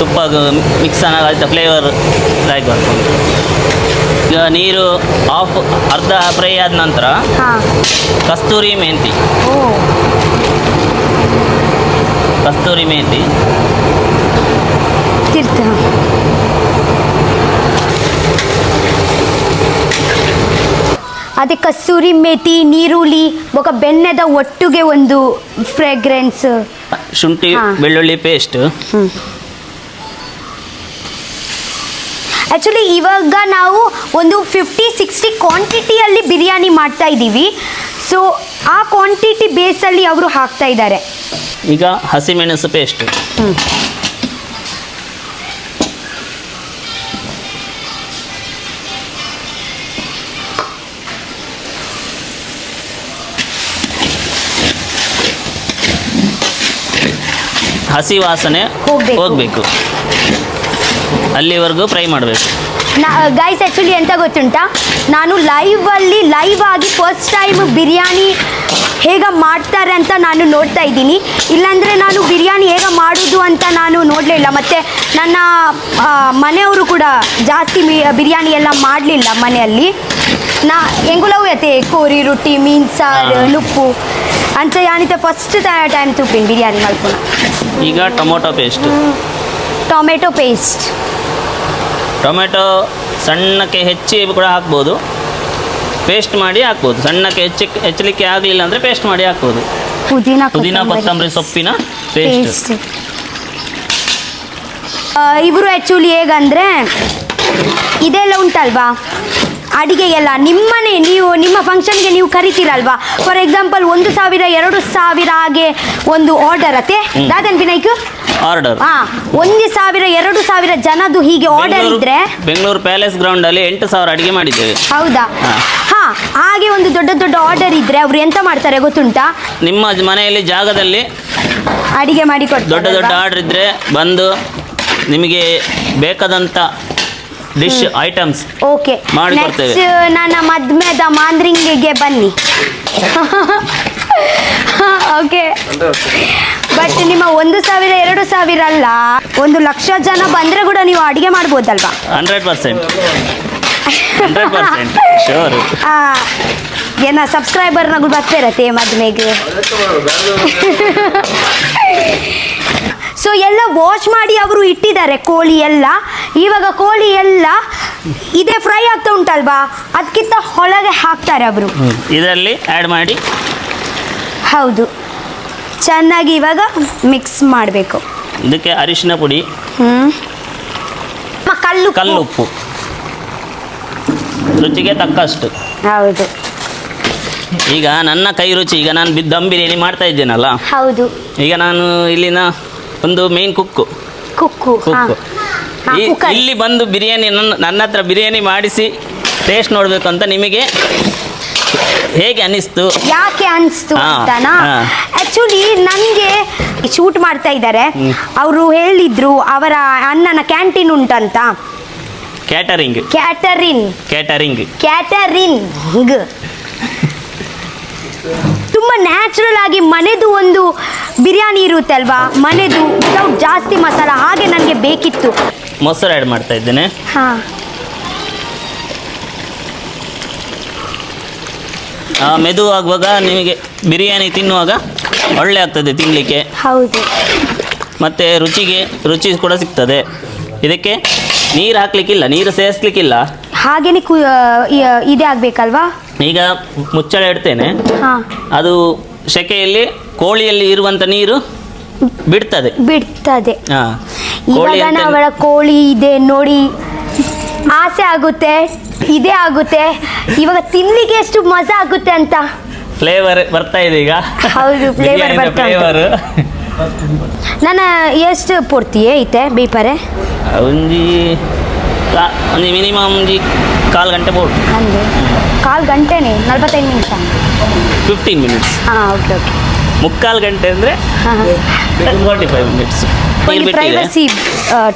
ತುಪ್ಪ ಮಿಕ್ಸ್ ಆಯ್ತಾ ಫ್ಲೇವರ್ ಲೈಕ್ ಬರ್ತದೆ. ಈಗ ನೀರು ಅರ್ಧ ಫ್ರೈ ಆದ ನಂತರ ಹಾಂ ಕಸ್ತೂರಿ ಮೆಂತಿ, ಓ ಕಸ್ತೂರಿ ಮೆಂತಿ, ತಿರ್ತ ಅದೇ ಕಸ್ತೂರಿ ಮೇಥಿ, ನೀರುಳ್ಳಿ ఒక ಬೆಣ್ಣೆದ ಒಟ್ಟಿಗೆ ಒಂದು ಫ್ರೇಗ್ರೆನ್ಸ್. ಶುಂಠಿ ಹಾ. ಬೆಳ್ಳುಳ್ಳಿ ಪೇಸ್ಟ್. ಆ್ಯಕ್ಚುಲಿ ಇವಾಗ ನಾವು ಒಂದು 50-60 ಕ್ವಾಂಟಿಟಿಯಲ್ಲಿ ಬಿರಿಯಾನಿ ಮಾಡ್ತಾ ಇದ್ದೀವಿ. ಸೊ ಆ ಕ್ವಾಂಟಿಟಿ ಬೇಸಲ್ಲಿ ಅವರು ಹಾಕ್ತಾ ಇದ್ದಾರೆ. ಈಗ ಹಸಿಮೆಣಸು ಪೇಸ್ಟ್, ಹಸಿ ವಾಸನೆ ಹೋಗಬೇಕು, ಅಲ್ಲಿವರೆಗೂ ಫ್ರೈ ಮಾಡಬೇಕು. ಗೈಸ್ ಆ್ಯಕ್ಚುಲಿ ಎಂತ ಗೊತ್ತುಂಟಾ, ನಾನು ಲೈವ್ ಆಗಿ ಫಸ್ಟ್ ಟೈಮ್ ಬಿರಿಯಾನಿ ಹೇಗೆ ಮಾಡ್ತಾರೆ ಅಂತ ನಾನು ನೋಡ್ತಾ ಇದ್ದೀನಿ. ಇಲ್ಲಾಂದರೆ ನಾನು ಬಿರಿಯಾನಿ ಹೇಗೆ ಮಾಡೋದು ಅಂತ ನಾನು ನೋಡಲೇ ಇಲ್ಲ. ಮತ್ತು ನನ್ನ ಮನೆಯವರು ಕೂಡ ಜಾಸ್ತಿ ಬಿರಿಯಾನಿ ಎಲ್ಲ ಮಾಡಲಿಲ್ಲ ಮನೆಯಲ್ಲಿ. ನಾ ಎಂಗುಲವು ಯತೆ ಕೋರಿ ರೊಟ್ಟಿ ಮೀನು ಸಾರು ನುಪ್ಪು ಅಂತ ಯಾನಿತ ಫಸ್ಟ್ ಟೈಮ್ ತುಪ್ಪಿನ ಬಿರಿಯಾನಿ ಮಲ್ಪುನ. ಈಗ tomato paste, tomato paste, tomato ಸಣ್ಣಕ್ಕೆ ಹೆಚ್ಚಿ ಕೂಡ ಹಾಕ್ಬೋದು, ಪೇಸ್ಟ್ ಮಾಡಿ ಹಾಕ್ಬೋದು. ಸಣ್ಣಕ್ಕೆ ಹೆಚ್ಚಲಿಕ್ಕೆ ಆಗಲಿಲ್ಲ ಅಂದರೆ ಪೇಸ್ಟ್ ಮಾಡಿ ಹಾಕ್ಬೋದು. ಪುದೀನ ಕೊತ್ತಂಬರಿ ಸೊಪ್ಪಿನ ಪೇಸ್ಟ್. ಇವರು ಆ್ಯಕ್ಚುಲಿ ಹೇಗಂದರೆ ಇದೆಲ್ಲ ಉಂಟಲ್ವಾ ಅಡಿಗೆಗೆಲ್ಲ ನಿಮ್ಮನೆ ನೀವು ನಿಮ್ಮ ಫಂಕ್ಷನ್ಗೆ ನೀವು ಕರಿತೀರಲ್ವಾ. ಫಾರ್ ಎಕ್ಸಾಂಪಲ್ 1,000 2,000 ಹಾಗೆ ಒಂದು ಆರ್ಡರ್ ಅತ್ತೆ ದಾದನ್ ವಿನಾಯ್ಕ ಆರ್ಡರ್. ಹಾಂ 1,000 2,000 ಜನದ್ದು ಹೀಗೆ ಆರ್ಡರ್ ಇದ್ರೆ ಬೆಂಗಳೂರು ಪ್ಯಾಲೇಸ್ ಗ್ರೌಂಡಲ್ಲಿ 8,000 ಅಡಿಗೆ ಮಾಡಿದ್ದೇವೆ. ಹೌದಾ? ಹಾಂ ಹಾಗೆ ಒಂದು ದೊಡ್ಡ ಆರ್ಡರ್ ಇದ್ರೆ ಅವರು ಎಂತ ಮಾಡ್ತಾರೆ ಗೊತ್ತುಂಟಾ, ನಿಮ್ಮ ಮನೆಯಲ್ಲಿ ಜಾಗದಲ್ಲಿ ಅಡಿಗೆ ಮಾಡಿ ಕೊಡ್ತಾರೆ. ದೊಡ್ಡ ಆರ್ಡರ್ ಇದ್ದರೆ ಬಂದು ನಿಮಗೆ ಬೇಕಾದಂಥ ಡಿಶ್ ಐಟಮ್ಸ್ ಓಕೆ ಮಾಡಿಕೊಡ್ತೇವೆ. ನೆಕ್ಸ್ಟ್ ನನ್ನ ಮದ್ಮೆದ ಮಾಂದ್ರಿಂಗಿಗೆ ಬನ್ನಿ. ಓಕೆ ಬಟ್ ನಿಮ್ಮ 1,000 2,000 ಅಲ್ಲ, 1,00,000 ಜನ ಬಂದರೆ ಕೂಡ ನೀವು ಅಡುಗೆ ಮಾಡ್ಬೋದಲ್ವಾ? 100% ಶೋರ್. ಏನ ಸಬ್ಸ್ಕ್ರೈಬರ್ನಾಗಳು ಬರ್ತಿರತ್ತೆ ಮದ್ಮೆಗೆ. ಸೊ ಎಲ್ಲ ವಾಶ್ ಮಾಡಿ ಅವರು ಇಟ್ಟಿದ್ದಾರೆ ಕೋಳಿ ಎಲ್ಲ. ಇವಾಗ ಕೋಳಿ ಎಲ್ಲ ಇದೇ ಫ್ರೈ ಆಗ್ತಾ ಉಂಟಲ್ವಾ, ಅದಕ್ಕಿಂತ ಒಳಗೆ ಹಾಕ್ತಾರೆ ಅವರು. ಇದರಲ್ಲಿ ಆ್ಯಡ್ ಮಾಡಿ ಹೌದು, ಚೆನ್ನಾಗಿ ಇವಾಗ ಮಿಕ್ಸ್ ಮಾಡಬೇಕು. ಇದಕ್ಕೆ ಅರಿಶಿನ ಪುಡಿ, ಕಲ್ಲುಪ್ಪು ರುಚಿಗೆ ತಕ್ಕಷ್ಟು. ಹೌದು. ಈಗ ನನ್ನ ಕೈ ರುಚಿ, ಈಗ ನಾನು ದಮ್ ಬಿರಿಯಾನಿ ಮಾಡ್ತಾ ಇದ್ದೇನಲ್ಲ, ಹೌದು. ಈಗ ನಾನು ಇಲ್ಲಿನ ಒಂದು ಮೇನ್ ಕುಕ್ಕು. ಇಲ್ಲಿ ಬಂದು ಬಿರಿಯಾನಿ ನನ್ನ ಹತ್ರ ಬಿರಿಯಾನಿ ಮಾಡಿಸಿ ಟೇಸ್ಟ್ ನೋಡಬೇಕು ಅಂತ ನಿಮಗೆ ಹೇಗೆ ಅನಿಸ್ತು, ಯಾಕೆ ಅನಿಸ್ತು ಅಂತನಾ? ಆ್ಯಕ್ಚುಲಿ ನನಗೆ ಶೂಟ್ ಮಾಡ್ತಾ ಇದ್ದಾರೆ, ಅವರು ಹೇಳಿದ್ರು ಅವರ ಅಣ್ಣನ ಕ್ಯಾಂಟೀನ್ ಉಂಟಂತ. ಕ್ಯಾಟರಿಂಗ್ ತುಂಬ ನ್ಯಾಚುರಲ್ ಆಗಿ ಮನೆದು ಒಂದು ಬಿರಿಯಾನಿ ಇರುತ್ತೆ ಅಲ್ವಾ, ಮನೆದು ವಿತೌಟ್ ಜಾಸ್ತಿ ಮಸಾಲ, ಹಾಗೆ ನನಗೆ ಬೇಕಿತ್ತು. ಮೊಸರು ಆ್ಯಡ್ ಮಾಡ್ತಾ ಇದ್ದೇನೆ. ಹಾಂ ಮೆದು ಆಗುವಾಗ ನಿಮಗೆ ಬಿರಿಯಾನಿ ತಿನ್ನುವಾಗ ಒಳ್ಳೆ ಆಗ್ತದೆ ತಿನ್ನಲಿಕ್ಕೆ. ಹೌದು. ಮತ್ತು ರುಚಿ ಕೂಡ ಸಿಗ್ತದೆ. ಇದಕ್ಕೆ ನೀರು ಹಾಕ್ಲಿಕ್ಕಿಲ್ಲ, ನೀರು ಸೇರಿಸ್ಲಿಕ್ಕಿಲ್ಲ, ಹಾಗೇನೆ ಇದೇ ಆಗಬೇಕಲ್ವಾ. ಈಗ ಮುಚ್ಚಳ ಇಡ್ತೇನೆ. ಹಾಂ, ಅದು ಸೆಕೆಯಲ್ಲಿ ಕೋಳಿಯಲ್ಲಿ ಇರುವಂಥ ನೀರು ಬಿಡ್ತದೆ. ಹಾಂ, ಇವಾಗ ಅವಳ ಕೋಳಿ ಇದೆ ನೋಡಿ, ಆಸೆ ಆಗುತ್ತೆ, ಇದೇ ಆಗುತ್ತೆ. ಇವಾಗ ತಿನ್ಲಿಕ್ಕೆ ಎಷ್ಟು ಮಜಾ ಆಗುತ್ತೆ ಅಂತ. ಫ್ಲೇವರ್ ಬರ್ತಾ ಇದೆ ಈಗ. ಹೌದು, ಫ್ಲೇವರ್. ನಾನು ಎಷ್ಟು ಪೂರ್ತಿಯೇ ಐತೆ ಬೇಯ್ಪರೆ ಒಂಜಿ ಒಂದು ಮಿನಿಮಮ್ ಒಂಜಿ ಕಾಲು ಗಂಟೆ ಬೋಡು ಅಂದೆ ಕಾಲು ಗಂಟೆನೇ 45 ನಿಮಿಷ 15 ಮಿನಿಟ್ಸ್. ಹಾಂ ಓಕೆ ಓಕೆ ಮುಕ್ಕಾಲು ಗಂಟೆ ಅಂದರೆ ಹಾಂ 45 ಮಿನಿಟ್ಸ್. ನೀರು ಬಿಟ್ಟಿದೆ. ಪ್ರೈವಸಿ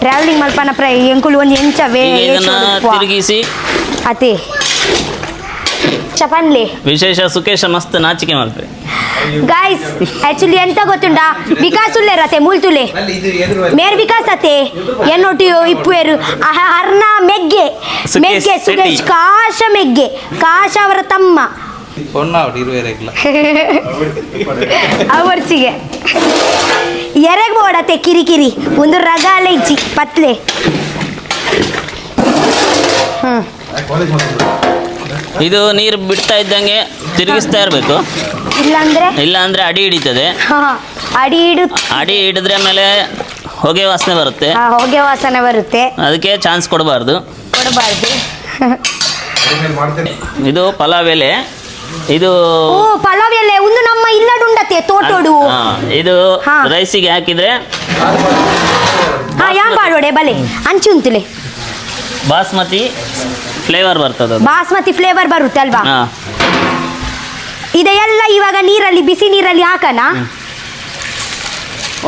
ಟ್ರಾವೆಲಿಂಗ್ ಮಲ್ಪನ ಎಂಕುಲು ಒಂದು ಎಂಚವೇ ಈಗ ಇದನ್ನು ತಿರುಗಿಸಿ ಅದೇ ಚಪನ್ಲೆ ವಿಶೇಷ ಸುಖೇಶ ಮಸ್ತ್ ನಾಚಿಕೆ ಮಾಡ್ತೇವೆ. ಗಾಯ್ಸ್ ಆಕ್ಚುಲಿ ಎಂತ ಗೊತ್ತುಂಟಾ ವಿಕಾಸ್ ಉಲ್ಲೆ ರತೆ ಮೂಲ್ತುಲೆ ಮೇರ್ ವಿಕಾಸ್ ಅತೆ ಎನ್ನೊಟ್ಟು ಇಪ್ಪುವೇರು ಅರ್ನ ಮೆಗ್ಗೆ ಮೆಗ್ಗೆ ಸುರೇಶ್ ಕಾಶ ಮೆಗ್ಗೆ ಕಾಶ ಅವರ ತಮ್ಮ ಅವರ್ಚಿಗೆ ಎರೆಗ್ ಬೋಡತೆ ಕಿರಿಕಿರಿ ಒಂದು ರಗಾಲ ಇಚ್ಚಿ ಪತ್ಲೆ ಇದು ನೀರು ಬಿಡ್ತಾ ಇದ್ದಂಗೆ ತಿರುಗಿಸ್ತಾ ಇರಬೇಕು, ಇಲ್ಲ ಅಂದ್ರೆ ಅಡಿ ಹಿಡಿತದೆ. ಅಡಿ ಹಿಡಿದ್ರೆ ಆಮೇಲೆ ಹೊಗೆ ವಾಸನೆ ಬರುತ್ತೆ, ಹೊಗೆ ವಾಸನೆ ಬರುತ್ತೆ, ಅದಕ್ಕೆ ಚಾನ್ಸ್ ಕೊಡಬಾರ್ದು. ಇದು ಪಲಾವ್ ಎಲೆ, ಇದು ಪಲಾವ್ ಎಲೆ ಒಂದು ನಮ್ಮ ಇಲ್ಲಡುಂಡತೆ ತೋಟೋಡು. ಇದು ರೈಸಿಗೆ ಹಾಕಿದ್ರೆ ಯಾಂಬಾಡೋಡೆ ಬಲೆ ಅಂಚು ಉಂತುಲೆ ಬಾಸ್ಮತಿ ಫ್ಲೇವರ್ ಬರ್ತದೆ. ಬಾಸ್ಮತಿ ಫ್ಲೇವರ್ ಬರುತ್ತೆ ಅಲ್ವಾ? ಇದೆಲ್ಲ ಇವಾಗ ನೀರಲ್ಲಿ ಬಿಸಿ ನೀರಲ್ಲಿ ಹಾಕಣ.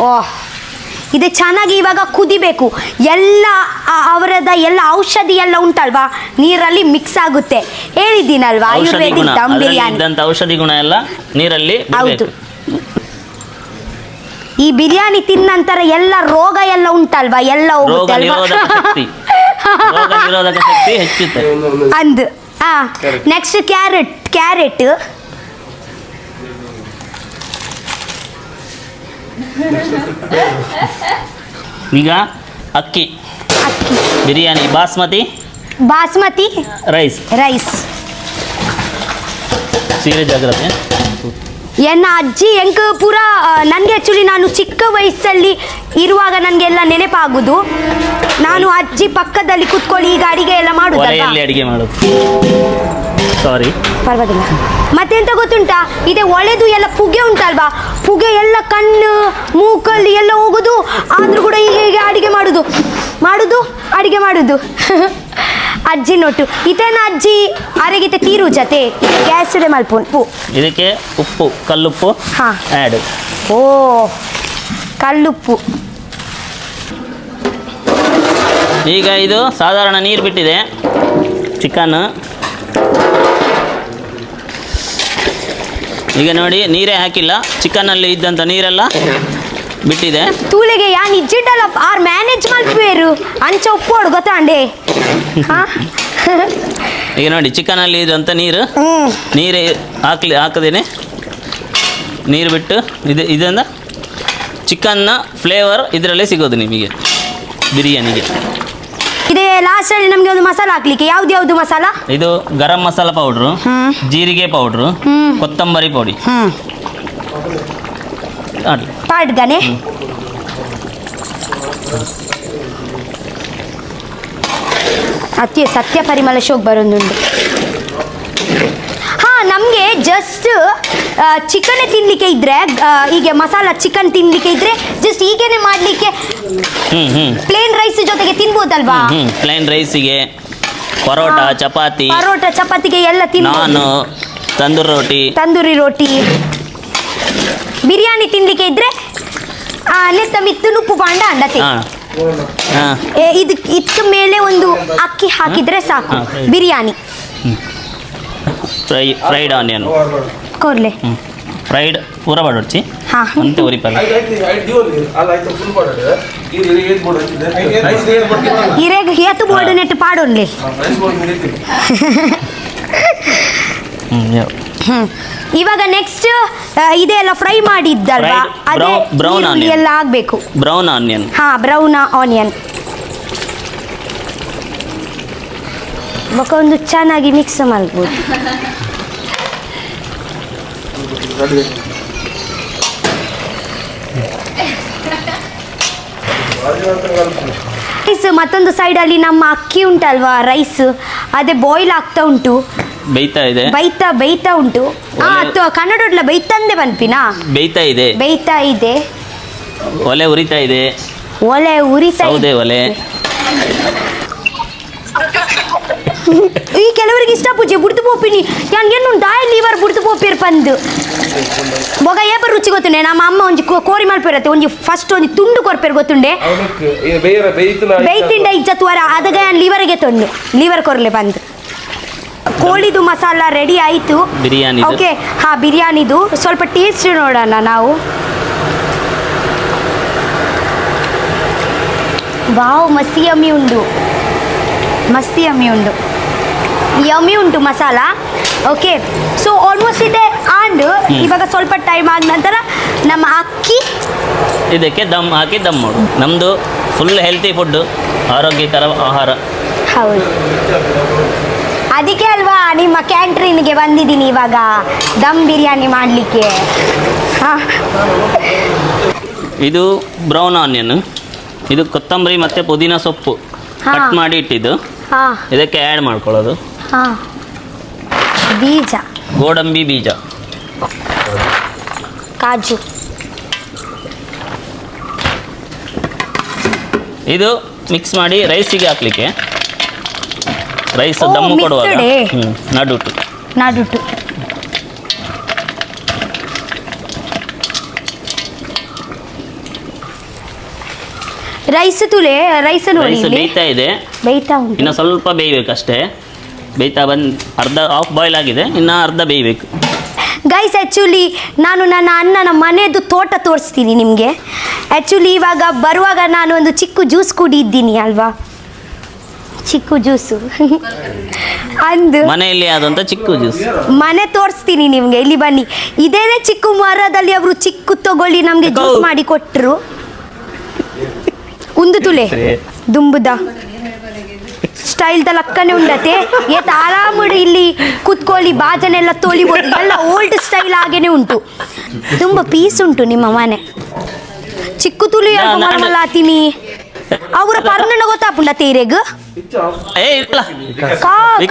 ಓಹ್ ಇದು ಚೆನ್ನಾಗಿ ಇವಾಗ ಕುದಿಬೇಕು. ಎಲ್ಲ ಅವರದ ಎಲ್ಲ ಔಷಧಿ ಎಲ್ಲ ಉಂಟಲ್ವಾ ನೀರಲ್ಲಿ ಮಿಕ್ಸ್ ಆಗುತ್ತೆ. ಹೇಳಿದ್ದೀನಲ್ವಾ ಆಯುರ್ವೇದಿಕ್ ದಮ್ ಬಿರಿಯಾನಿ ಔಷಧಿ ಗುಣ ಎಲ್ಲ ನೀರಲ್ಲಿ ಹೌದು. ಈ ಬಿರಿಯಾನಿ ತಿನ್ನ ನಂತರ ಎಲ್ಲ ರೋಗ ಎಲ್ಲ ಉಂಟಲ್ವಾ ಎಲ್ಲ ಹೋಗುತ್ತೆ ರೋಗ ನಿರೋಧಕ ಶಕ್ತಿ ಹೆಚ್ಚುತ್ತೆ ಅಂದು. ನೆಕ್ಸ್ಟ್ ಕ್ಯಾರೆಟ್ ಈಗ ಅಕ್ಕಿ ಬಿರಿಯಾನಿ ಬಾಸ್ಮತಿ ರೈಸ್ ಸೀರೆ ಜಾಗ್ರತೆ. ಎನ್ನ ಅಜ್ಜಿ ಎಂಕ ಪೂರ ನನಗೆ ಆ್ಯಕ್ಚುಲಿ ನಾನು ಚಿಕ್ಕ ವಯಸ್ಸಲ್ಲಿ ಇರುವಾಗ ನನಗೆಲ್ಲ ನೆನಪಾಗುದು. ನಾನು ಅಜ್ಜಿ ಪಕ್ಕದಲ್ಲಿ ಕುತ್ಕೊಳ್ಳಿ ಈಗ ಅಡಿಗೆ ಎಲ್ಲ ಮಾಡುದು. ಅಡಿಗೆ ಮಾಡೋದು ಸಾರಿ ಪರವಾಗಿಲ್ಲ. ಮತ್ತೆಂತ ಗೊತ್ತುಂಟಾ, ಇದೆ ಒಳೆದು ಎಲ್ಲ ಪುಗೆ ಉಂಟಲ್ವಾ, ಪುಗೆ ಎಲ್ಲ ಕಣ್ಣು ಮೂಕಲ್ಲಿ ಎಲ್ಲ ಹೋಗುದು. ಆದ್ರೂ ಕೂಡ ಈಗ ಅಡಿಗೆ ಅಡಿಗೆ ಮಾಡುದು ಅಜ್ಜಿ ನೋಟು ಇತೇನ ಅಜ್ಜಿ ಅರೆಗಿತೆ ತೀರು ಜತೆ ಗ್ಯಾಸ್ ಮಲ್ಪು ಇದಕ್ಕೆ ಉಪ್ಪು ಕಲ್ಲುಪ್ಪು ಆ್ಯಡ್. ಓ ಕಲ್ಲುಪ್ಪು. ಈಗ ಇದು ಸಾಧಾರಣ ನೀರು ಬಿಟ್ಟಿದೆ ಚಿಕನ್. ಈಗ ನೋಡಿ ನೀರೇ ಹಾಕಿಲ್ಲ, ಚಿಕನಲ್ಲಿ ಇದ್ದಂಥ ನೀರೆಲ್ಲ ಬಿಟ್ಟಿದೆ. ತೂಲೆಗೆ ಯಾ ನಿಜ್ಜಿಡಲ್ಲ ಆರ್ ಮ್ಯಾನೇಜ್ ಮಲ್ಪೇರು ಅಂಚ ಉಪ್ಪೋಡು ಗೊತ್ತಾಂಡೆ. ಈಗ ನೋಡಿ ಚಿಕನಲ್ಲಿ ಇದ್ದಂಥ ನೀರು ಹಾಕದೇನೆ ನೀರು ಬಿಟ್ಟು ಇದರಿಂದ ಚಿಕನ್ನ ಫ್ಲೇವರ್ ಇದರಲ್ಲೇ ಸಿಗೋದು ನಿಮಗೆ ಬಿರಿಯಾನಿಗೆ. ಇದೇ ಲಾಸ್ಟಲ್ಲಿ ನಮಗೆ ಒಂದು ಮಸಾಲ ಹಾಕ್ಲಿಕ್ಕೆ ಯಾವ್ದು ಮಸಾಲ? ಇದು ಗರಂ ಮಸಾಲ ಪೌಡ್ರು, ಜೀರಿಗೆ ಪೌಡ್ರು, ಕೊತ್ತಂಬರಿ ಪುಡಿ ಪಾಡ್ಗನೆ. ಅತಿ ಸತ್ಯ ಪರಿಮಳ ಶೋಕ್ ಬರೋದುಂಟು. ನಮಗೆ ಜಸ್ಟ್ ಚಿಕನ್ ತಿನ್ನಲಿಕ್ಕೆ ಇದ್ರೆ ಈಗ ಮಸಾಲ ಚಿಕನ್ ತಿನ್ನಲಿಕ್ಕೆ ಇದ್ರೆ ಜಸ್ಟ್ ಹೀಗೇನೆ ಮಾಡಲಿಕ್ಕೆ ಪ್ಲೇನ್ ರೈಸ್ ಜೊತೆಗೆ ತಿನ್ಬೋದಲ್ವಾ? ಪ್ಲೇನ್ ರೈಸಿಗೆ ಪರೋಟ ಚಪಾತಿಗೆ ಎಲ್ಲ ನಾನು ತಂದೂರಿ ರೋಟಿ ಬಿರಿಯಾನಿ ತಿನ್ನಲಿಕ್ಕೆ ಇದ್ರೆ ನೆತ್ತ ಮಿತ್ತು ಉಪ್ಪು ಪಾಂಡ ಅಂಡತೆ ಇದಕ್ಕೆ ಮೇಲೆ ಒಂದು ಅಕ್ಕಿ ಹಾಕಿದ್ರೆ ಸಾಕು ಬಿರಿಯಾನಿ. ಫ್ರೈಡ್ ಆನಿಯನ್ ಕೊರ್ಲೆ ಫ್ರೈಡ್ ಪೂರ ಬಡೋಡ್ಚಿ ಅಂತೆ ಉರಿಪಲ್ಲ ಇರೇಗ ಹೇತು ಬೋರ್ಡ್ ನೆಟ್ಟು ಪಾಡೋನ್ಲೆ. ಇವಾಗ ನೆಕ್ಸ್ಟ್ ಇದೆಲ್ಲ ಫ್ರೈ ಮಾಡಿದ್ದಲ್ವಾ ಅದೇ ಬ್ರೌನ್ ಆನಿಯನ್ ಎಲ್ಲ ಆಗಬೇಕು. ಬ್ರೌನ್ ಆನಿಯನ್ ಬ್ರೌನ್ ಆನಿಯನ್ ಒಂದು ಚೆನ್ನಾಗಿ ಮಿಕ್ಸ್ ಮಾಡ್ಬೋದು. ರೈಸ್ ಮತ್ತೊಂದು ಸೈಡಲ್ಲಿ ನಮ್ಮ ಅಕ್ಕಿ ಉಂಟಲ್ವಾ ರೈಸ್ ಅದೇ ಬಾಯ್ಲ್ ಆಗ್ತಾ ಉಂಟು, ಬೈತಾ ಉಂಟು. ಕನ್ನಡ ಬೈತಂದೆ ಬನ್ಪಿನಾ ಬೇಯ್ತಾ ಇದೆ. ಒಲೆ ಉರಿತಾ ಇದೆ, ಒಲೆ ಉರಿತಾ ಸೌದೆ ಒಲೆ. ಈ ಕೆಲವರಿಗೆ ಇಷ್ಟ ಪೂಜೆ ಬುಡ್ದು ಪೋಪಿನಿ ಯಾನ್ಗೇನು ಡಾಯ್ ಲೀವರ್ ಬುಡ್ದು ಪೋಪಿರ್ ಪಂದು ಬೊಗ ಏಪರ್ ರುಚಿ ಗೊತ್ತುಂಡೆ ನಮ್ಮ ಅಮ್ಮ ಒಂಜಿ ಕೋರಿ ಮಲ್ಪಿರತ್ತೆ ಒಂಜಿ ಫಸ್ಟ್ ಒಂಜಿ ತುಂಡು ಕೊರ್ಪೇರು ಗೊತ್ತುಂಡೆ ಬೇಯ್ತಿಂಡ ಇಜ್ಜತ್ ವರ ಅದಗ ಲೀವರ್ಗೆ ತೊಂಡು ಲೀವರ್ ಕೊರ್ಲೆ ಬಂದು ಕೋಳಿದು ಮಸಾಲ ರೆಡಿ ಆಯಿತು. ಬಿರಿಯಾನಿ ಓಕೆ ಹಾಂ ಬಿರಿಯಾನಿದು ಸ್ವಲ್ಪ ಟೇಸ್ಟ್ ನೋಡೋಣ ನಾವು. ವಾವ್ ಮಸ್ತಿ ಯಮ್ಮಿ ಉಂಡು, ಮಸ್ತಿ ಯಮ್ಮಿ ಉಂಡು, ಯಮ್ಮಿ ಉಂಟು ಮಸಾಲ. ಓಕೆ ಸೊ ಆಲ್ಮೋಸ್ಟ್ ಇದೆ. ಆ್ಯಂಡ್ ಇವಾಗ ಸ್ವಲ್ಪ ಟೈಮ್ ಆದ ನಂತರ ನಮ್ಮ ಅಕ್ಕಿ ಇದಕ್ಕೆ ದಮ್ ಹಾಕಿ ದಮ್ ಮಾಡು. ನಮ್ಮದು ಫುಲ್ ಹೆಲ್ತಿ ಫುಡ್ಡು, ಆರೋಗ್ಯಕರ ಆಹಾರ. ಹೌದು, ಅದಕ್ಕೆ ಅಲ್ವಾ ನಿಮ್ಮ ಕ್ಯಾಂಟ್ರೀನ್ಗೆ ಬಂದಿದ್ದೀನಿ ಇವಾಗ ದಮ್ ಬಿರಿಯಾನಿ ಮಾಡಲಿಕ್ಕೆ. ಹಾಂ, ಇದು ಬ್ರೌನ್ ಆನಿಯನ್, ಇದು ಕೊತ್ತಂಬರಿ ಮತ್ತು ಪುದೀನ ಸೊಪ್ಪು ಕಟ್ ಮಾಡಿ ಇಟ್ಟಿದ್ದು, ಹಾಂ ಇದಕ್ಕೆ ಆ್ಯಡ್ ಮಾಡ್ಕೊಳ್ಳೋದು. ಹಾಂ, ಬೀಜ, ಗೋಡಂಬಿ ಬೀಜ, ಕಾಜು, ಇದು ಮಿಕ್ಸ್ ಮಾಡಿ ರೈಸಿಗೆ ಹಾಕ್ಲಿಕ್ಕೆ. ರೈಸ್ ಓ, ದಮ್ಮು ಕೊಡುವಾಗ ಮಿಕ್ಸ್ಡ್ ನಡುಟು ನಾಡುಟ್ಟು. ರೈಸ್ ತುಲೆ ರೈಸ್ ನೋಡಿ ರೈಸ್ ಇಲ್ಲಿ ಬೇಯ್ತಾ ಇದೆ, ಬೇಯ್ತಾ ಉಂಟು. ಇನ್ನು ಸ್ವಲ್ಪ ಬೇಯಬೇಕಷ್ಟೇ. ಬೇಯ್ತಾ ಬಂದು ಅರ್ಧ ಹಾಫ್ ಬಾಯ್ಲ್ ಆಗಿದೆ, ಇನ್ನು ಅರ್ಧ ಬೇಯಬೇಕು. ಗೈಸ್ ಆ್ಯಕ್ಚುಲಿ ನಾನು ನನ್ನ ಅಣ್ಣನ ಮನೆಯದು ತೋಟ ತೋರಿಸ್ತೀನಿ ನಿಮಗೆ. ಆ್ಯಕ್ಚುಲಿ ಇವಾಗ ಬರುವಾಗ ನಾನು ಒಂದು ಚಿಕ್ಕ ಜ್ಯೂಸ್ ಕುಡಿಯಿದ್ದೀನಿ ಅಲ್ವಾ, ಚಿಕ್ಕು ಜ್ಯೂಸು ಅಂದು ಮನೆಯಲ್ಲಿ ಆದಂಥ ಚಿಕ್ಕ ಜ್ಯೂಸ್ ಮನೆ ತೋರಿಸ್ತೀನಿ ನಿಮಗೆ. ಇಲ್ಲಿ ಬನ್ನಿ, ಇದೇನೇ ಚಿಕ್ಕ ಮರದಲ್ಲಿ ಅವರು ಚಿಕ್ಕ ತಗೊಳ್ಳಿ ನಮಗೆ ಜ್ಯೂಸ್ ಮಾಡಿ ಕೊಟ್ಟರು. ಉಂದು ತುಲೆ ದುಂಬುದ ಸ್ಟೈಲ್ದ ಲಕ್ಕನೆ ಉಂಡತೆ ಏತ್ ಆರಾಮುಡು ಇಲ್ಲಿ ಕುತ್ಕೊಳ್ಳಿ, ಬಾಜನೆಲ್ಲ ತೊಳಿಬೋದು, ಎಲ್ಲ ಓಲ್ಡ್ ಸ್ಟೈಲ್ ಆಗೇನೆ ಉಂಟು. ತುಂಬ ಪೀಸ್ ಉಂಟು ನಿಮ್ಮ ಮನೆ. ಚಿಕ್ಕ ತುಳಿ ಮಲಮಲಾತೀನಿ ಅವರ ಪರ್ನಣ್ಣ ಗೊತ್ತಾಪುಂಡ ತೇರೆಗ್ ಏ ಇಲ್ಲ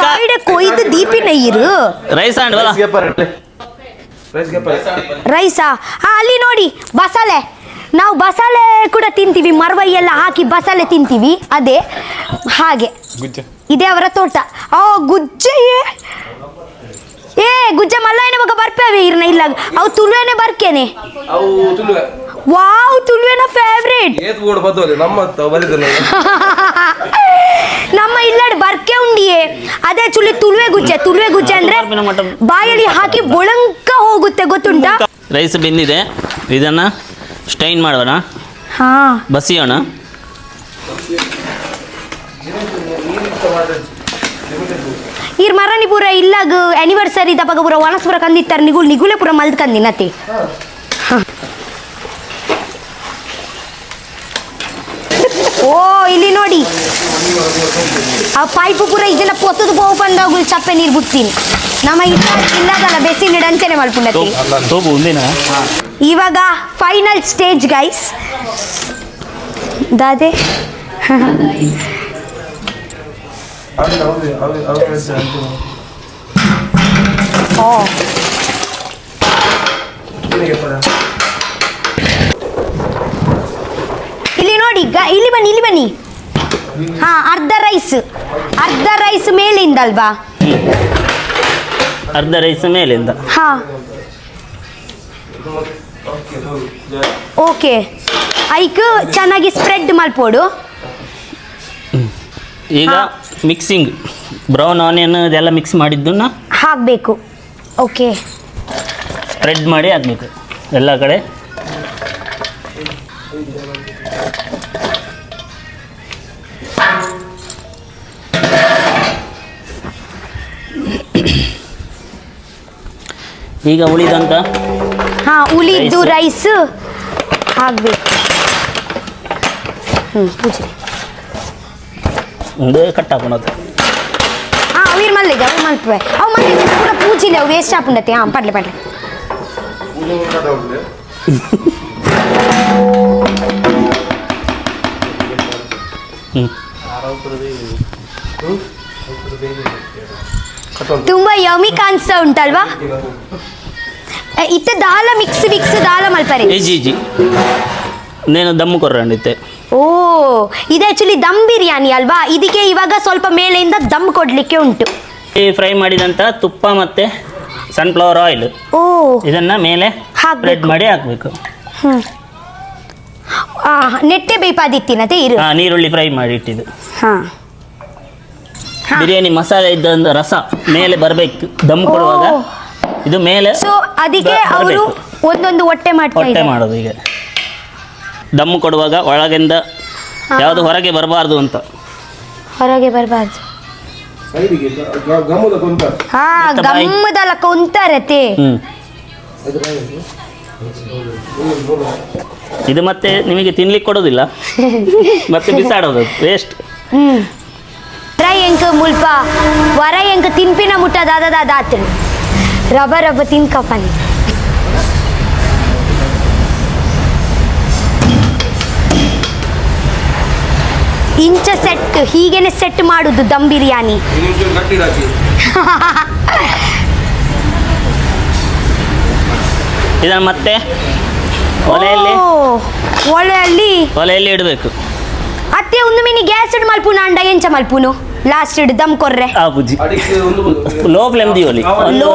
ಕಾಯಿಡೆ ಕೊಯ್ದು ದೀಪಿನ ಇರು ರೈಸ್ ಆಂಡ್ವಲ್ಲ ರೈಸಾ. ಅಲ್ಲಿ ನೋಡಿ ಬಸಳೆ, ನಾವು ಬಸಳೆ ಕೂಡ ತಿಂತೀವಿ, ಮರವೈ ಎಲ್ಲ ಹಾಕಿ ಬಸಳೆ ತಿಂತೀವಿ, ಅದೇ ಹಾಗೆ ಇದೇ ಅವರ ತೋಟ. ಆ ಗುಜ್ಜೆ ಏ ಗುಜ್ಜೆ ಮಲ್ಲಯ್ಯನ ಮಗ ಬರ್ಪೇವೆ ಇರ್ನ ಇಲ್ಲ ಅವು ತುಳುವೇನೆ ಬರ್ಕೇನೆ. ವಾವ್ ತುಳುವೇನ ಫೇವ್ರೇಟ್ ನಮ್ಮ ಇಲ್ಲಾಡು ಬರ್ಕೆ ಉಂಡಿಯೇ ಅದೇ ಚುಲಿ ತುಳುವೆ ಗುಜ್ಜೆ ಅಂದ್ರೆ ಬಾಯಲ್ಲಿ ಹಾಕಿ ಬೊಳಂಕ ಹೋಗುತ್ತೆ ಗೊತ್ತುಂಟಾ. ರೈಸ್ ಬೆಂದಿದೆ, ಇದನ್ನ ಸ್ಟೈನ್ ಮಾಡೋಣ, ಹಾ ಬಸಿಯೋಣ. ಇರ್ ಮರನಿ ಪೂರ ಇಲ್ಲಾಗ ಆನಿವರ್ಸರಿ ದಪಗ ಪೂರ ವನಸ್ ಪೂರ ಕಂದಿತ್ತಾರೆ ನಿಗುಲೆ ಪೂರ ಮಲ್ತ್ ಕಂದಿನತಿ. ಓ ಇಲ್ಲಿ ನೋಡಿ ಆ ಪೈಪು ಪೂರ ಇದನ್ನ ಪೊತ್ತದು ಪೋವು ಬಂದಾಗುಲ್ ಚಪ್ಪೆ ನೀರು ಬಿಡ್ತೀನಿ. ನಮ್ಮ ಇಲ್ಲದಲ್ಲ ಬೆಸಿನ ಡಂಚನೆ ಮಲ್ಪುಂಡತಿ. ಇವಾಗ ಫೈನಲ್ ಸ್ಟೇಜ್ ಗೈಸ್ ದಾದೆ. ಓ ಇಲ್ಲಿ ನೋಡಿ ಇಲ್ಲಿ ಬನ್ನಿ ಹಾ ಅರ್ಧ ರೈಸ್ ಮೇಲಿಂದ ಅಲ್ವಾ, ಅರ್ಧ ರೈಸ್ ಮೇಲಿಂದ. ಹಾ ಓಕೆ ಐಕ್ ಚೆನ್ನಾಗಿ ಸ್ಪ್ರೆಡ್ ಮಲ್ಪೋಡು. ಈಗ ಮಿಕ್ಸಿಂಗ್ ಬ್ರೌನ್ ಆನಿಯನ್ ಇದೆಲ್ಲ ಮಿಕ್ಸ್ ಮಾಡಿದ್ದನ್ನ ಹಾಕಬೇಕು. ಓಕೆ ಸ್ಪ್ರೆಡ್ ಮಾಡಿ ಹಾಕಬೇಕು ಎಲ್ಲ ಕಡೆ. ಈಗ ಉಳಿದಂತ ಉಳಿದು ರೈಸ್ ಹಾಕಬೇಕು. ಪೂಜೆ ಒಂದು ಕಟ್ ಹಾಕೋಣದು. ಅವೀರ್ ಮಲ್ಲಿಗೆ ಮಲ್ಪೆ ಅವು ಮಲ್ಲಿಗೆ ಕೂಡ ಪೂಜಿಲೆ ಅವು ವೇಸ್ಟ್ ಹಾಪುಂಡತೆ. ಪಡ್ಲೆ ತುಂಬ ಯಮಿ ಕಾಣಿಸ್ತಾ ಉಂಟಲ್ವಾ. ಇತ್ತ ದಾಲ ಮಿಕ್ಸ್ ದಾಲ ಮಲ್ಪರೆ ಜಿ నేను ದಮ್ಮು ಕೊರ್ರಂಡಿತ್ತೆ. ಓ ಇದು ಆ್ಯಕ್ಚುಲಿ ದಮ್ ಬಿರಿಯಾನಿ ಅಲ್ವಾ, ಇದಕ್ಕೆ ಇವಾಗ ಸ್ವಲ್ಪ ಮೇಲೆಯಿಂದ ದಮ್ ಕೊಡಲಿಕ್ಕೆ ಉಂಟು. ಈ ಫ್ರೈ ಮಾಡಿದಂಥ ತುಪ್ಪ ಮತ್ತು ಸನ್ಫ್ಲವರ್ ಆಯಿಲ್ ಓ ಇದನ್ನು ಮೇಲೆ ಸ್ಪ್ರೆಡ್ ಮಾಡಿ ಹಾಕಬೇಕು. ಹ್ಞೂ ನೆಟ್ಟೆ ಬೇಯ್ಪಾದಿತ್ತಿನತೆ ಇರು. ಹಾಂ, ನೀರುಳ್ಳಿ ಫ್ರೈ ಮಾಡಿ ಇಟ್ಟಿದ್ದು. ಹಾಂ ಬಿರಿಯಾನಿ ಮಸಾಲೆ ಇದ್ದಂಥ ರಸ ಮೇಲೆ ಬರಬೇಕು ದಮ್ ಕೊಡುವಾಗ. ಇದು ಮೇಲೆ ಸೊ ಅದಕ್ಕೆ ಅವರು ಒಂದೊಂದು ಹೊಟ್ಟೆ ಮಾಡೋದು. ಈಗ ದಮ್ಮು ಕೊಡುವಾಗ ಒಳಗಿಂದ ಯಾವುದು ಹೊರಗೆ ಬರಬಾರ್ದು ಅಂತ. ಹೊರಗೆ ಬರಬಾರ್ದು. ಹಾ ಗಮ್ಮದಲ್ಲ ಕೊಂತಾರತೆ. ಇದು ಮತ್ತೆ ನಿಮಗೆ ತಿನ್ಲಿಕ್ಕೆ ಕೊಡೋದಿಲ್ಲ, ಮತ್ತೆ ಬಿಸಾಡೋದು ವೇಸ್ಟ್. ವರ ಎಂಕ ಮುಲ್ಪ ವರ ಎಂಕ ತಿನ್ಪಿನ ಮುಟ್ಟದಾದಾತು ರಬ ರಬ ತಿನ್ಕಪ್ಪನಿ. ಇಂಚ ಸೆಟ್ ಹೀಗೇನೆ ಸೆಟ್ ಮಾಡುದು ದಮ್ ಬಿರಿಯಾನಿ. ಇದನ್ನು ಮತ್ತೆ ಒಲೆಯಲ್ಲಿ ಇಡಬೇಕು. ಅತ್ತೆ ಒಂದು ಮಿನಿ ಗ್ಯಾಸ್ ಇಡ್ ಮಲ್ಪುನ ಅಂಡ ಎಂಚ ಮಲ್ಪುನು ಲಾಸ್ಟ್ ಇಡ್ ದಮ್ ಕೊರ್ರೆ ಆ ಬುಜ್ಜಿ ಲೋ ಫ್ಲೇಮ್ ದಿಯೋಲಿ. ಲೋ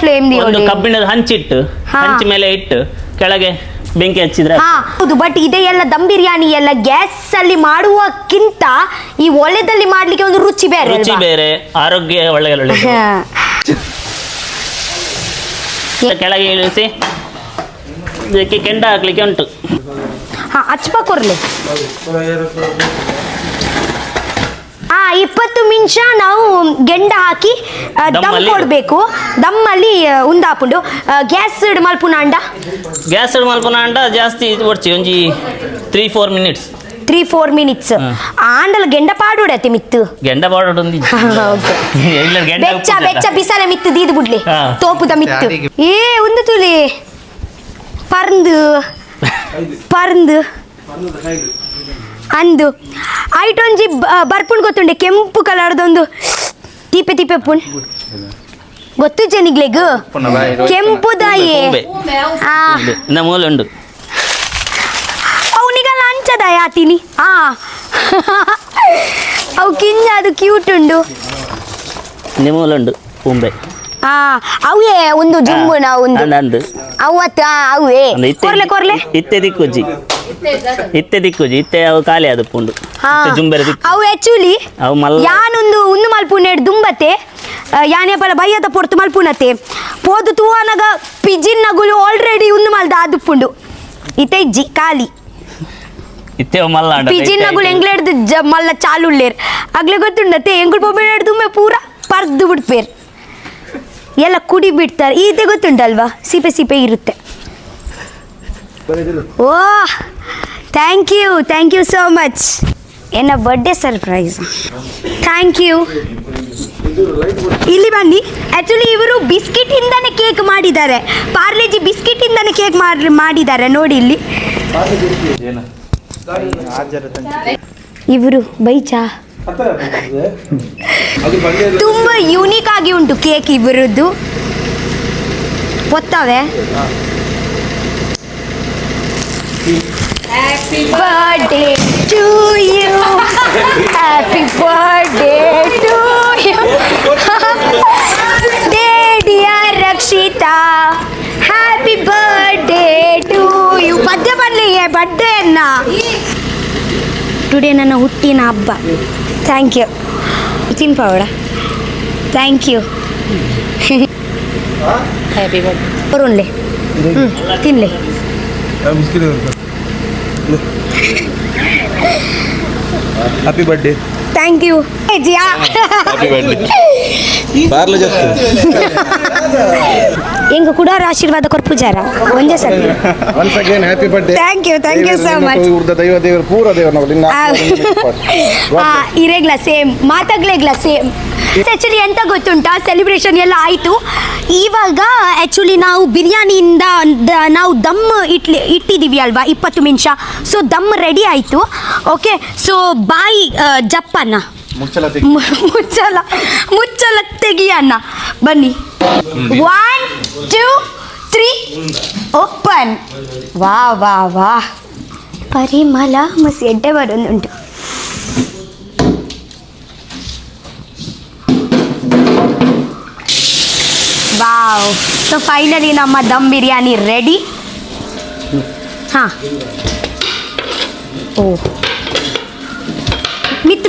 ಫ್ಲೇಮ್ ದಿಯೋಲಿ. ಕಬ್ಬಿಣದ ಹಂಚಿಟ್ಟು ಹಂಚಿ ಮೇಲೆ ಇಟ್ಟು ಕೆಳಗೆ ಬೆಂಕಿ ಹಚ್ಚಿದ್ರೆ ಹೌದು. ಬಟ್ ಇದೇ ಎಲ್ಲ ದಮ್ ಬಿರಿಯಾನಿ ಎಲ್ಲ ಗ್ಯಾಸ್ ಅಲ್ಲಿ ಮಾಡುವಕ್ಕಿಂತ ಈ ಒಲೆದಲ್ಲಿ ಮಾಡ್ಲಿಕ್ಕೆ ಒಂದು ರುಚಿ ಬೇರೆ. ರುಚಿ ಬೇರೆ, ಆರೋಗ್ಯ ಒಳ್ಳೆ ಒಳ್ಳೆ. ಕೆಳಗೆ ಇಳಿಸಿ ಇದಕ್ಕೆ ಕೆಂಡ ಹಾಕ್ಲಿಕ್ಕೆ ಉಂಟು. ಹಾ ಹಚ್ಪ ಕೊರ್ಲಿ. 20 ನಿಮಿಷ ನಾವು ಗೆಂಡ ಹಾಕಿ ದಮ್ ಕೊಡಬೇಕು. ದಮ್ಮಲ್ಲಿ ಉಂದಾಪುಂಡು ಗ್ಯಾಸ್ ಇಡ್ ಮಲ್ಪುನ ಅಂಡ ಜಾಸ್ತಿ ಕೊಡ್ಚಿ ಒಂಜಿ 3-4 ಮಿನಿಟ್ಸ್. 3-4 ಮಿನಿಟ್ಸ್ ಆಂಡಲ ಗೆಂಡ ಪಾಡೋಡತ್ತೆ ಮಿತ್ತು ಗೆಂಡ ಪಾಡೋಡು ಬೆಚ್ಚ ಬೆಚ್ಚ ಬಿಸಲೆ ಮಿತ್ತು ದೀದು ಬಿಡ್ಲಿ ತೋಪುದ ಮಿತ್ತು. ಒಂದು ತುಲಿ ಪರಂದು ಅಂದು ಐಟೊಂಜಿ ಬರ್ಪುಂಡು ಗೊತ್ತುಂಡೆ ಕೆಂಪು ಕಲರ್ದೊಂದು ತೀಪೆ ತೀಪೆ ಪುಣ್ ಗೊತ್ತು ಜನಿಗ್ಲೆಗ್ ಕೆಂಪುದಾಯಿ ಮೂಲುಂಡು ಅವನಿಗೆಲ್ಲ ಅಂಚದಾಯ ಆತೀನಿ. ಅವು ಕಿಂಜ ಅದು ಕ್ಯೂಟ್ ಉಂಡು ಮೂಲುಂಡು ಪೂಂಬೆ. ಅವೇ ಒಂದು ಜುಂಬುನ ಒಂದು ಅವತ್ತ ಅವೇ ಕೊರ್ಲೆ ಕೊರ್ಲೆ ಇತ್ತೆ ದಿಕ್ಕುಜಿ ಇತ್ತೆ ಅವು ಖಾಲಿ ಅದು ಪುಂಡು ಜುಂಬೆರ ಅವು ಆಕ್ಚುಲಿ ಯಾನೊಂದು ಒಂದು ಮಲ್ಪುನೆಡ್ ದುಂಬತೆ ಯಾನೆ ಪಲ ಬಯ್ಯದ ಪೊರ್ತು ಮಲ್ಪುನತೆ ಪೋದು ತೂವನಗ ಪಿಜಿನ್ ನಗುಲು ಆಲ್ರೆಡಿ ಒಂದು ಮಲ್ದ ಆದುಪ್ಪುಂಡು ಇತ್ತೆ ಇಜ್ಜಿ ಖಾಲಿ ಇತ್ತೆ ಮಲ್ಲ ಪಿಜಿನ್ ನಗುಲು ಎಂಗ್ಲೆಡ್ದು ಮಲ್ಲ ಚಾಲುಳ್ಳೇರ್ ಆಗ್ಲೇ ಗೊತ್ತುಂಡತೆ ಎಂಗುಳು ಪೊಬೇಡ್ ದುಂಬೆ ಪೂರ ಪರ್ದು ಬಿಡ್ಪೇರ್ ಎಲ್ಲ ಕುಡಿ ಬಿಡ್ತಾರೆ. ಈತೆ ಗೊತ್ತುಂಟಲ್ವಾ ಸಿಪೆ ಸಿಪೆ ಇರುತ್ತೆ. Oh thank you so much. ಎನ್ನ ಬರ್ಡೇ ಸರ್ಪ್ರೈಸ್. Thank you. ಇಲ್ಲಿ ಬನ್ನಿ. ಆ್ಯಕ್ಚುಲಿ ಇವರು ಬಿಸ್ಕಿಟಿಂದನೇ ಕೇಕ್ ಮಾಡಿದ್ದಾರೆ. ಪಾರ್ಲೆಜಿ ಬಿಸ್ಕಿಟಿಂದನೇ ಕೇಕ್ ಮಾಡಿದ್ದಾರೆ ನೋಡಿ ಇಲ್ಲಿ. ಇವರು ಬೈಚಾ ತುಂಬಾ ಯೂನಿಕ್ ಆಗಿ ಉಂಟು ಕೇಕ್ ಇವರದ್ದು. ಗೊತ್ತವೆ happy birthday to you happy birthday to you dear Rakshita happy birthday to you. ಪದ್ಯ ಬರಲಿಯೇ ಬರ್ಡೇ ಅನ್ನ ಟುಡೇ ನನ್ನ ಹುಟ್ಟಿನ ಹಬ್ಬ. ಥ್ಯಾಂಕ್ ಯು ತಿನ್ಪಾವಡ. Thank you. ಹ್ಯಾಪಿ ಬರ್ಡೇ ಬರೋನ್ಲೆ ತಿನ್ಲೆ. Happy birthday. ಥ್ಯಾಂಕ್ ಯು ಜಿಯಾ. ಎಂಗ ಕೂಡ ಆಶೀರ್ವಾದ ಕೊರ್ಪುಜಾರ ಒಂದೇ ಸಲ. Once again happy birthday. Thank you so much. ದೈವ ದೇವರು ಪೂರ ದೇವರು ಇರೆಗ್ಲ ಸೇಮ್ ಮಾತಾಗ್ಲೆಗ್ಲ ಸೇಮ್. ಆ್ಯಕ್ಚುಲಿ ಎಂತ ಗೊತ್ತುಂಟಾ, ಸೆಲೆಬ್ರೇಷನ್ ಎಲ್ಲ ಆಯಿತು. ಇವಾಗ ಆ್ಯಕ್ಚುಲಿ ನಾವು ಬಿರಿಯಾನಿಯಿಂದ ನಾವು ದಮ್ ಇಟ್ಟಿದ್ದೀವಿ ಅಲ್ವಾ 20 ನಿಮಿಷ. ಸೊ ದಮ್ ರೆಡಿ ಆಯಿತು. ಓಕೆ, ಸೊ ಬಾಯಿ ಜಪ್ಪನ್ನ ಮುಚ್ಚಲ ತೆಗಿಯನ್ನ ಬನ್ನಿ. 1 2 3 ಓಪನ್. ವಾ ವಾ ವಾ ಪರಿಮಳ ಮಸಿ ಎಡ್ಡೆ ಬರೋದುಂಟು. ವಾವ್, ಸೊ ಫೈನಲಿ ನಮ್ಮ ದಮ್ ಬಿರಿಯಾನಿ ರೆಡಿ. ಹಾಂ, ಓ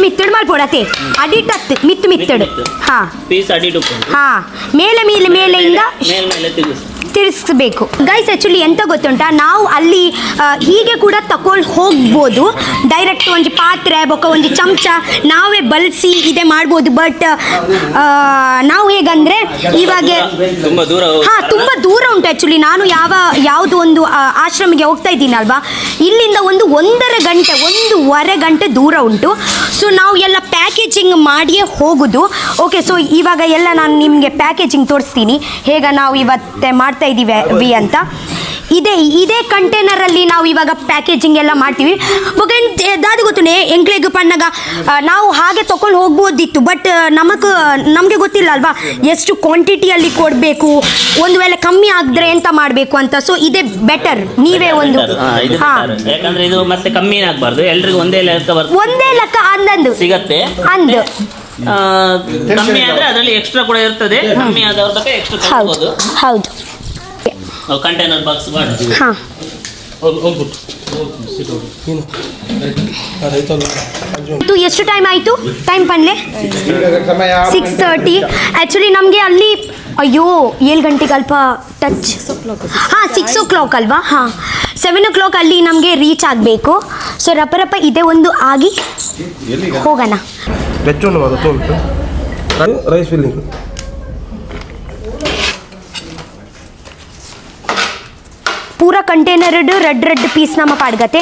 ಮಿತ್ತಡು ಮಾಡ್ಬೋಡತ್ತೆ ಅಡಿಟತ್ತು ಮಿತ್ತಡು. ಹಾಂ ಪೀಸ್ ಅಡಿಟ್ಟು ಹಾಂ, ಮೇಲೆಯಿಂದ ಮೇಲೆ ತಿರ್ಗಿಸ್ಬೇಕು. ಗೈಸ್ ಆ್ಯಕ್ಚುಲಿ ಎಂತ ಗೊತ್ತುಂಟ, ನಾವು ಅಲ್ಲಿ ಹೀಗೆ ಕೂಡ ತಗೊಂಡು ಹೋಗ್ಬೋದು. ಡೈರೆಕ್ಟ್ ಒಂದು ಪಾತ್ರೆ ಬೊಕ್ಕ ಒಂದು ಚಮಚ ನಾವೇ ಬಳಸಿ ಇದೇ ಮಾಡ್ಬೋದು. ಬಟ್ ನಾವು ಹೇಗಂದರೆ ಇವಾಗ ತುಂಬ ದೂರ ಹಾಂ, ತುಂಬ ದೂರ ಉಂಟು. ಆ್ಯಕ್ಚುಲಿ ನಾನು ಯಾವುದು ಒಂದು ಆಶ್ರಮಿಗೆ ಹೋಗ್ತಾ ಇದ್ದೀನಲ್ವಾ, ಇಲ್ಲಿಂದ ಒಂದೂವರೆ ಗಂಟೆ ದೂರ ಉಂಟು. ಸೊ ನಾವು ಎಲ್ಲ ಪ್ಯಾಕೇಜಿಂಗ್ ಮಾಡಿಯೇ ಹೋಗೋದು. ಓಕೆ, ಸೊ ಇವಾಗ ಎಲ್ಲ ನಾನು ನಿಮಗೆ ಪ್ಯಾಕೇಜಿಂಗ್ ತೋರಿಸ್ತೀನಿ ಹೇಗೆ ನಾವು ಇವತ್ತೇ ಮಾಡ್ತಾ ಇದ್ದೀವಿ ಅಂತ. ಇದೇ ಕಂಟೈನರಲ್ಲಿ ನಾವು ಇವಾಗ ಪ್ಯಾಕೇಜಿಂಗ್ ಎಲ್ಲ ಮಾಡ್ತೀವಿ. ದಾದಿ ಗೊತ್ತುನೇ ಎಂಕ್ಲೆಗ್ ಪಣ್ಣಗ ನಾವು ಹಾಗೆ ತೊಗೊಂಡು ಹೋಗ್ಬೋದಿತ್ತು. ಬಟ್ ನಮಗೆ ಗೊತ್ತಿಲ್ಲ ಅಲ್ವಾ ಎಷ್ಟು ಕ್ವಾಂಟಿಟಿಯಲ್ಲಿ ಕೊಡಬೇಕು, ಒಂದು ವೇಳೆ ಕಮ್ಮಿ ಆಗಿದ್ರೆ ಎಂತ ಮಾಡಬೇಕು ಅಂತ. ಸೊ ಇದೇ ಬೆಟರ್, ನೀವೇ ಒಂದು ಯಾಕಂದ್ರೆ ಇದು ಮತ್ತೆ ಕಮ್ಮಿ ಆಗಬಾರ್ದು, ಎಲ್ರಿಗೂ ಒಂದೇ ಲೆಕ್ಕ ಅಂದಂದು ಸಿಗತ್ತೆ. ಅಂದು ಕಮ್ಮಿ ಆದ್ರೆ ಅದರಲ್ಲಿ ಎಕ್ಸ್ಟ್ರಾ ಕೂಡ ಇರ್ತದೆ. ಕಮ್ಮಿ ಆದವ್ರ ಬಗ್ಗೆ ಎಕ್ಸ್ಟ್ರಾ ತಗೋಬಹುದು. ಹೌದು, ಕಂಟೈನರ್ ಬಾಕ್ಸ್ ಮಾಡಿ. ಹಾಂ, ಇದು ಎಷ್ಟು ಟೈಮ್ ಆಯಿತು? ಟೈಮ್ ಪನ್ಲೆ ಸಮಯ 6:30. ಆ್ಯಕ್ಚುಲಿ ನಮಗೆ ಅಲ್ಲಿ ಅಯ್ಯೋ 7 ಗಂಟೆಗೆ ಅಲ್ಪ ಟಚ್. ಹಾಂ, 6 o'clock ಅಲ್ವಾ? ಹಾಂ, 7 o'clock ಅಲ್ಲಿ ನಮಗೆ ರೀಚ್ ಆಗಬೇಕು. ಸೊ ರಪ್ಪ ಇದೇ ಒಂದು ಆಗಿ ಹೋಗೋಣ. ರೈಸ್ ಫಿಲ್ಲಿಂಗ್ पूरा कंटेनर रेड पीस नाम पाड़गते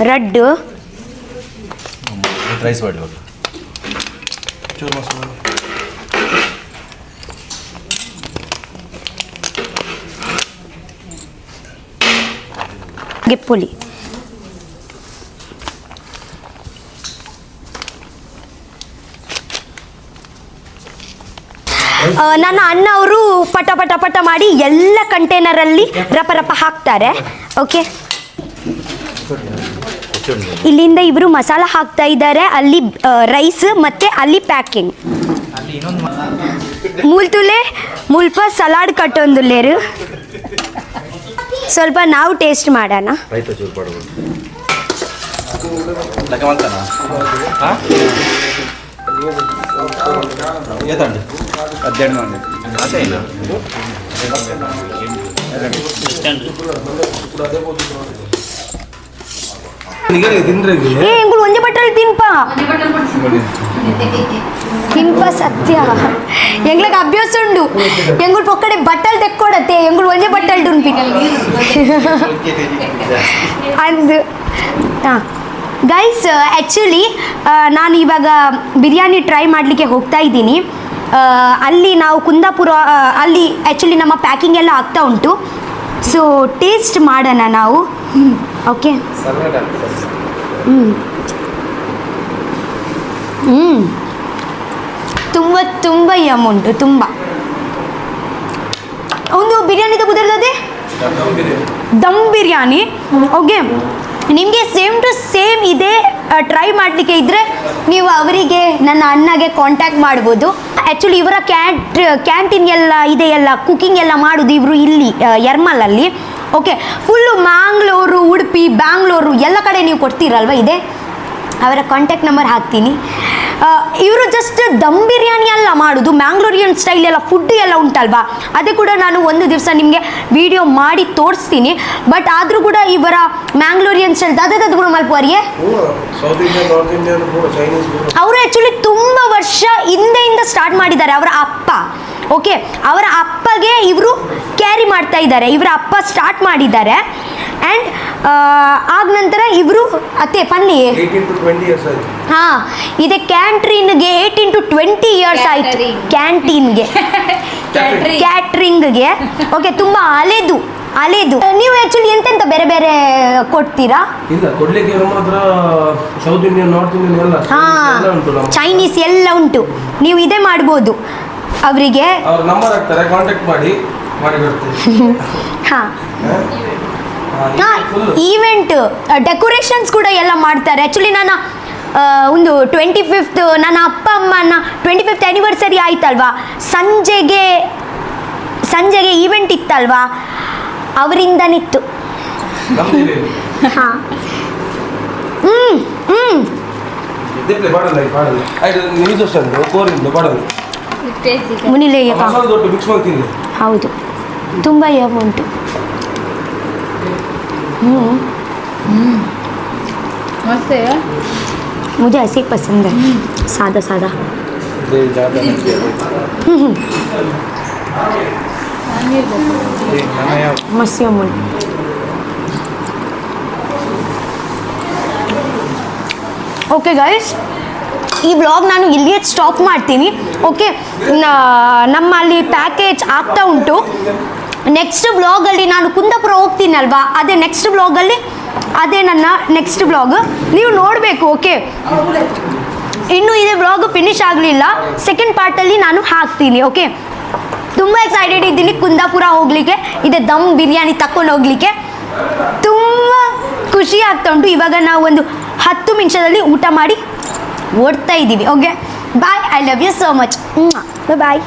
रेड ರೈಸ್ ಗೆಪ್ಪುಲಿ ನನ್ನ ಅಣ್ಣ ಅವರು ಪಟ ಪಟ ಪಟ ಮಾಡಿ ಎಲ್ಲ ಕಂಟೈನರಲ್ಲಿ ರಪ ಹಾಕ್ತಾರೆ. ಓಕೆ, ಇಲ್ಲಿಂದ ಇವರು ಮಸಾಲ ಹಾಕ್ತಾ ಇದ್ದಾರೆ, ಅಲ್ಲಿ ರೈಸ್ ಮತ್ತೆ ಅಲ್ಲಿ ಪ್ಯಾಕಿಂಗ್. ಮುಲ್ಪ ಸಲಾಡ್ ಕಟ್ಟೊಂದುಲ್ಲೇರು ಸ್ವಲ್ಪ ನಾವು ಟೇಸ್ಟ್ ಮಾಡೋಣ. ಒಂದೇ ಬಟ್ಟಲ್ ತಿನ್ಪ ಸತ್ಯ ಎಂಗ್ಲಕ್ಕೆ ಅಭ್ಯಾಸ ಉಂಡು. ಎಂಗುಳ್ ಪೊಕ್ಕಡೆ ಬಟ್ಟಲ್ ತೆಕ್ಕೊಡತ್ತೆ, ಎಂಗುಳ್ ಒಂದೇ ಬಟ್ಟಲ್ ಡುನ್ಪಿ ಅಂದು. ಹಾಂ ಗೈಸ್, ಆ್ಯಕ್ಚುಲಿ ನಾನು ಇವಾಗ ಬಿರಿಯಾನಿ ಟ್ರೈ ಮಾಡಲಿಕ್ಕೆ ಹೋಗ್ತಾ ಇದ್ದೀನಿ. ಅಲ್ಲಿ ನಾವು ಕುಂದಾಪುರ ಅಲ್ಲಿ ಆ್ಯಕ್ಚುಲಿ ನಮ್ಮ ಪ್ಯಾಕಿಂಗ್ ಎಲ್ಲ ಆಗ್ತಾ ಉಂಟು. ಸೊ ಟೇಸ್ಟ್ ಮಾಡೋಣ ನಾವು. ಓಕೆ, ತುಂಬ ಯಮ್ ಉಂಟು. ತುಂಬ ಒಂದು ಬಿರಿಯಾನಿದ ಬುದರ್ದದೆ ದಮ್ ಬಿರಿಯಾನಿ. ಓಕೆ, ನಿಮಗೆ ಸೇಮ್ ಟು ಸೇಮ್ ಇದೇ ಟ್ರೈ ಮಾಡಲಿಕ್ಕೆ ಇದ್ದರೆ ನೀವು ಅವರಿಗೆ ನನ್ನ ಅಣ್ಣಗೆ ಕಾಂಟ್ಯಾಕ್ಟ್ ಮಾಡ್ಬೋದು. ಆ್ಯಕ್ಚುಲಿ ಇವರ ಕ್ಯಾಂಟೀನ್ ಎಲ್ಲ ಇದೆಯಲ್ಲ, ಕುಕಿಂಗ್ ಎಲ್ಲ ಮಾಡೋದು ಇವರು ಇಲ್ಲಿ ಯರ್ಮಲಲ್ಲಿ. ಓಕೆ, ಫುಲ್ಲು ಮ್ಯಾಂಗ್ಳೂರು, ಉಡುಪಿ, ಬ್ಯಾಂಗ್ಳೂರು ಎಲ್ಲ ಕಡೆ ನೀವು ಕೊಡ್ತೀರಲ್ವ, ಇದೆ ಅವರ ಕಾಂಟ್ಯಾಕ್ಟ್ ನಂಬರ್ ಹಾಕ್ತೀನಿ. ಇವರು ಜಸ್ಟ್ ದಮ್ ಬಿರಿಯಾನಿ ಎಲ್ಲ ಮಾಡೋದು, ಮ್ಯಾಂಗ್ಳೂರಿಯನ್ ಸ್ಟೈಲ್ ಎಲ್ಲ ಫುಡ್ ಎಲ್ಲ ಉಂಟಲ್ವಾ, ಅದೇ ಕೂಡ ನಾನು ಒಂದು ದಿವಸ ನಿಮಗೆ ವಿಡಿಯೋ ಮಾಡಿ ತೋರಿಸ್ತೀನಿ. ಬಟ್ ಆದರೂ ಕೂಡ ಇವರ ಮ್ಯಾಂಗ್ಳೂರಿಯನ್ ಸ್ಟೈಲ್ ದಾದ ಗುಣ ಮಲ್ಪುವರಿಗೆ ಅವರು ಆ್ಯಕ್ಚುಲಿ ತುಂಬ ವರ್ಷ ಹಿಂದೆಯಿಂದ ಸ್ಟಾರ್ಟ್ ಮಾಡಿದ್ದಾರೆ. ಅವರ ಅಪ್ಪ, ಓಕೆ, ಅವರ ಅಪ್ಪಗೆ ಇವರು ಕ್ಯಾರಿ ಮಾಡ್ತಾ ಇದ್ದಾರೆ. ಇವರ ಅಪ್ಪ ಸ್ಟಾರ್ಟ್ ಮಾಡಿದ್ದಾರೆ. ಆ್ಯಂಡ್ ಆಗ ನಂತರ ಇವರು ಅತ್ತೆ ಪನ್ನಿ ಹಾಂ ಇದೆ ಕ್ಯಾಂಟ್ರೀನ್ಗೆ 18 to 20 ಇಯರ್ಸ್ ಆಯಿತು. ಕ್ಯಾಂಟೀನ್ಗೆ ಕ್ಯಾಟ್ರಿಂಗ್ಗೆ ಓಕೆ, ತುಂಬ ಹಳೆದು. ನೀವು ಆ್ಯಕ್ಚುಲಿ ಎಂತೆಂತ ಬೇರೆ ಬೇರೆ ಕೊಡ್ತೀರಾ? ಹಾಂ, ಚೈನೀಸ್ ಎಲ್ಲ ಉಂಟು. ನೀವು ಇದೇ ಮಾಡ್ಬೋದು. ಅವರಿಗೆ ನಂಬರ್ ಹಾಕ್ತಾರೆ, ಕಾಂಟ್ಯಾಕ್ಟ್ ಮಾಡಿ ಹಾಂ ಈವೆಂಟ್ ಡೆಕೋರೇಷನ್ಸ್ ಕೂಡ ಎಲ್ಲ ಮಾಡ್ತಾರೆ. ಆ್ಯಕ್ಚುಲಿ ನಾನು ಒಂದು 25th ನನ್ನ ಅಪ್ಪ ಅಮ್ಮನ 25th ಆ್ಯನಿವರ್ಸರಿ ಆಯ್ತಲ್ವಾ, ಸಂಜೆಗೆ ಈವೆಂಟ್ ಇತ್ತಲ್ವಾ, ಅವರಿಂದನಿತ್ತು. ಹಾಂ ಮುನಿಲೆ ಹೌದು, ತುಂಬ ಉಂಟು. मुझे ऐसे ही पसंद है, सादा सादा. मस्त अमूल. ಓಕೆ ಗೈಸ್, ಈ ವ್ಲಾಗ್ ನಾನು ಇಲ್ಲಿಯೇ ಸ್ಟಾಪ್ ಮಾಡ್ತೀನಿ. ಓಕೆ, ನಮ್ಮಲ್ಲಿ ಪ್ಯಾಕೇಜ್ ಆಗ್ತಾ ಉಂಟು. ನೆಕ್ಸ್ಟ್ ವ್ಲಾಗಲ್ಲಿ ನಾನು ಕುಂದಾಪುರ ಹೋಗ್ತೀನಲ್ವಾ, ಅದೇ ನೆಕ್ಸ್ಟ್ ವ್ಲಾಗಲ್ಲಿ ಅದೇ ನನ್ನ ನೆಕ್ಸ್ಟ್ ವ್ಲಾಗ್ ನೀವು ನೋಡಬೇಕು. ಓಕೆ, ಇನ್ನೂ ಇದೇ ವ್ಲಾಗ್ ಫಿನಿಶ್ ಆಗಲಿಲ್ಲ, ಸೆಕೆಂಡ್ ಪಾರ್ಟಲ್ಲಿ ನಾನು ಹಾಕ್ತೀನಿ. ಓಕೆ, ತುಂಬ ಎಕ್ಸೈಟೆಡ್ ಇದ್ದೀನಿ ಕುಂದಾಪುರ ಹೋಗಲಿಕ್ಕೆ, ಇದೆ ದಮ್ ಬಿರಿಯಾನಿ ತಕೊಂಡು ಹೋಗಲಿಕ್ಕೆ. ತುಂಬ ಖುಷಿ ಆಗ್ತಾ ಉಂಟು. ಇವಾಗ ನಾವು ಒಂದು 10 ನಿಮಿಷದಲ್ಲಿ ಊಟ ಮಾಡಿ ಓಡ್ತಾ ಇದ್ದೀವಿ. Okay bye, I love you so much. Bye.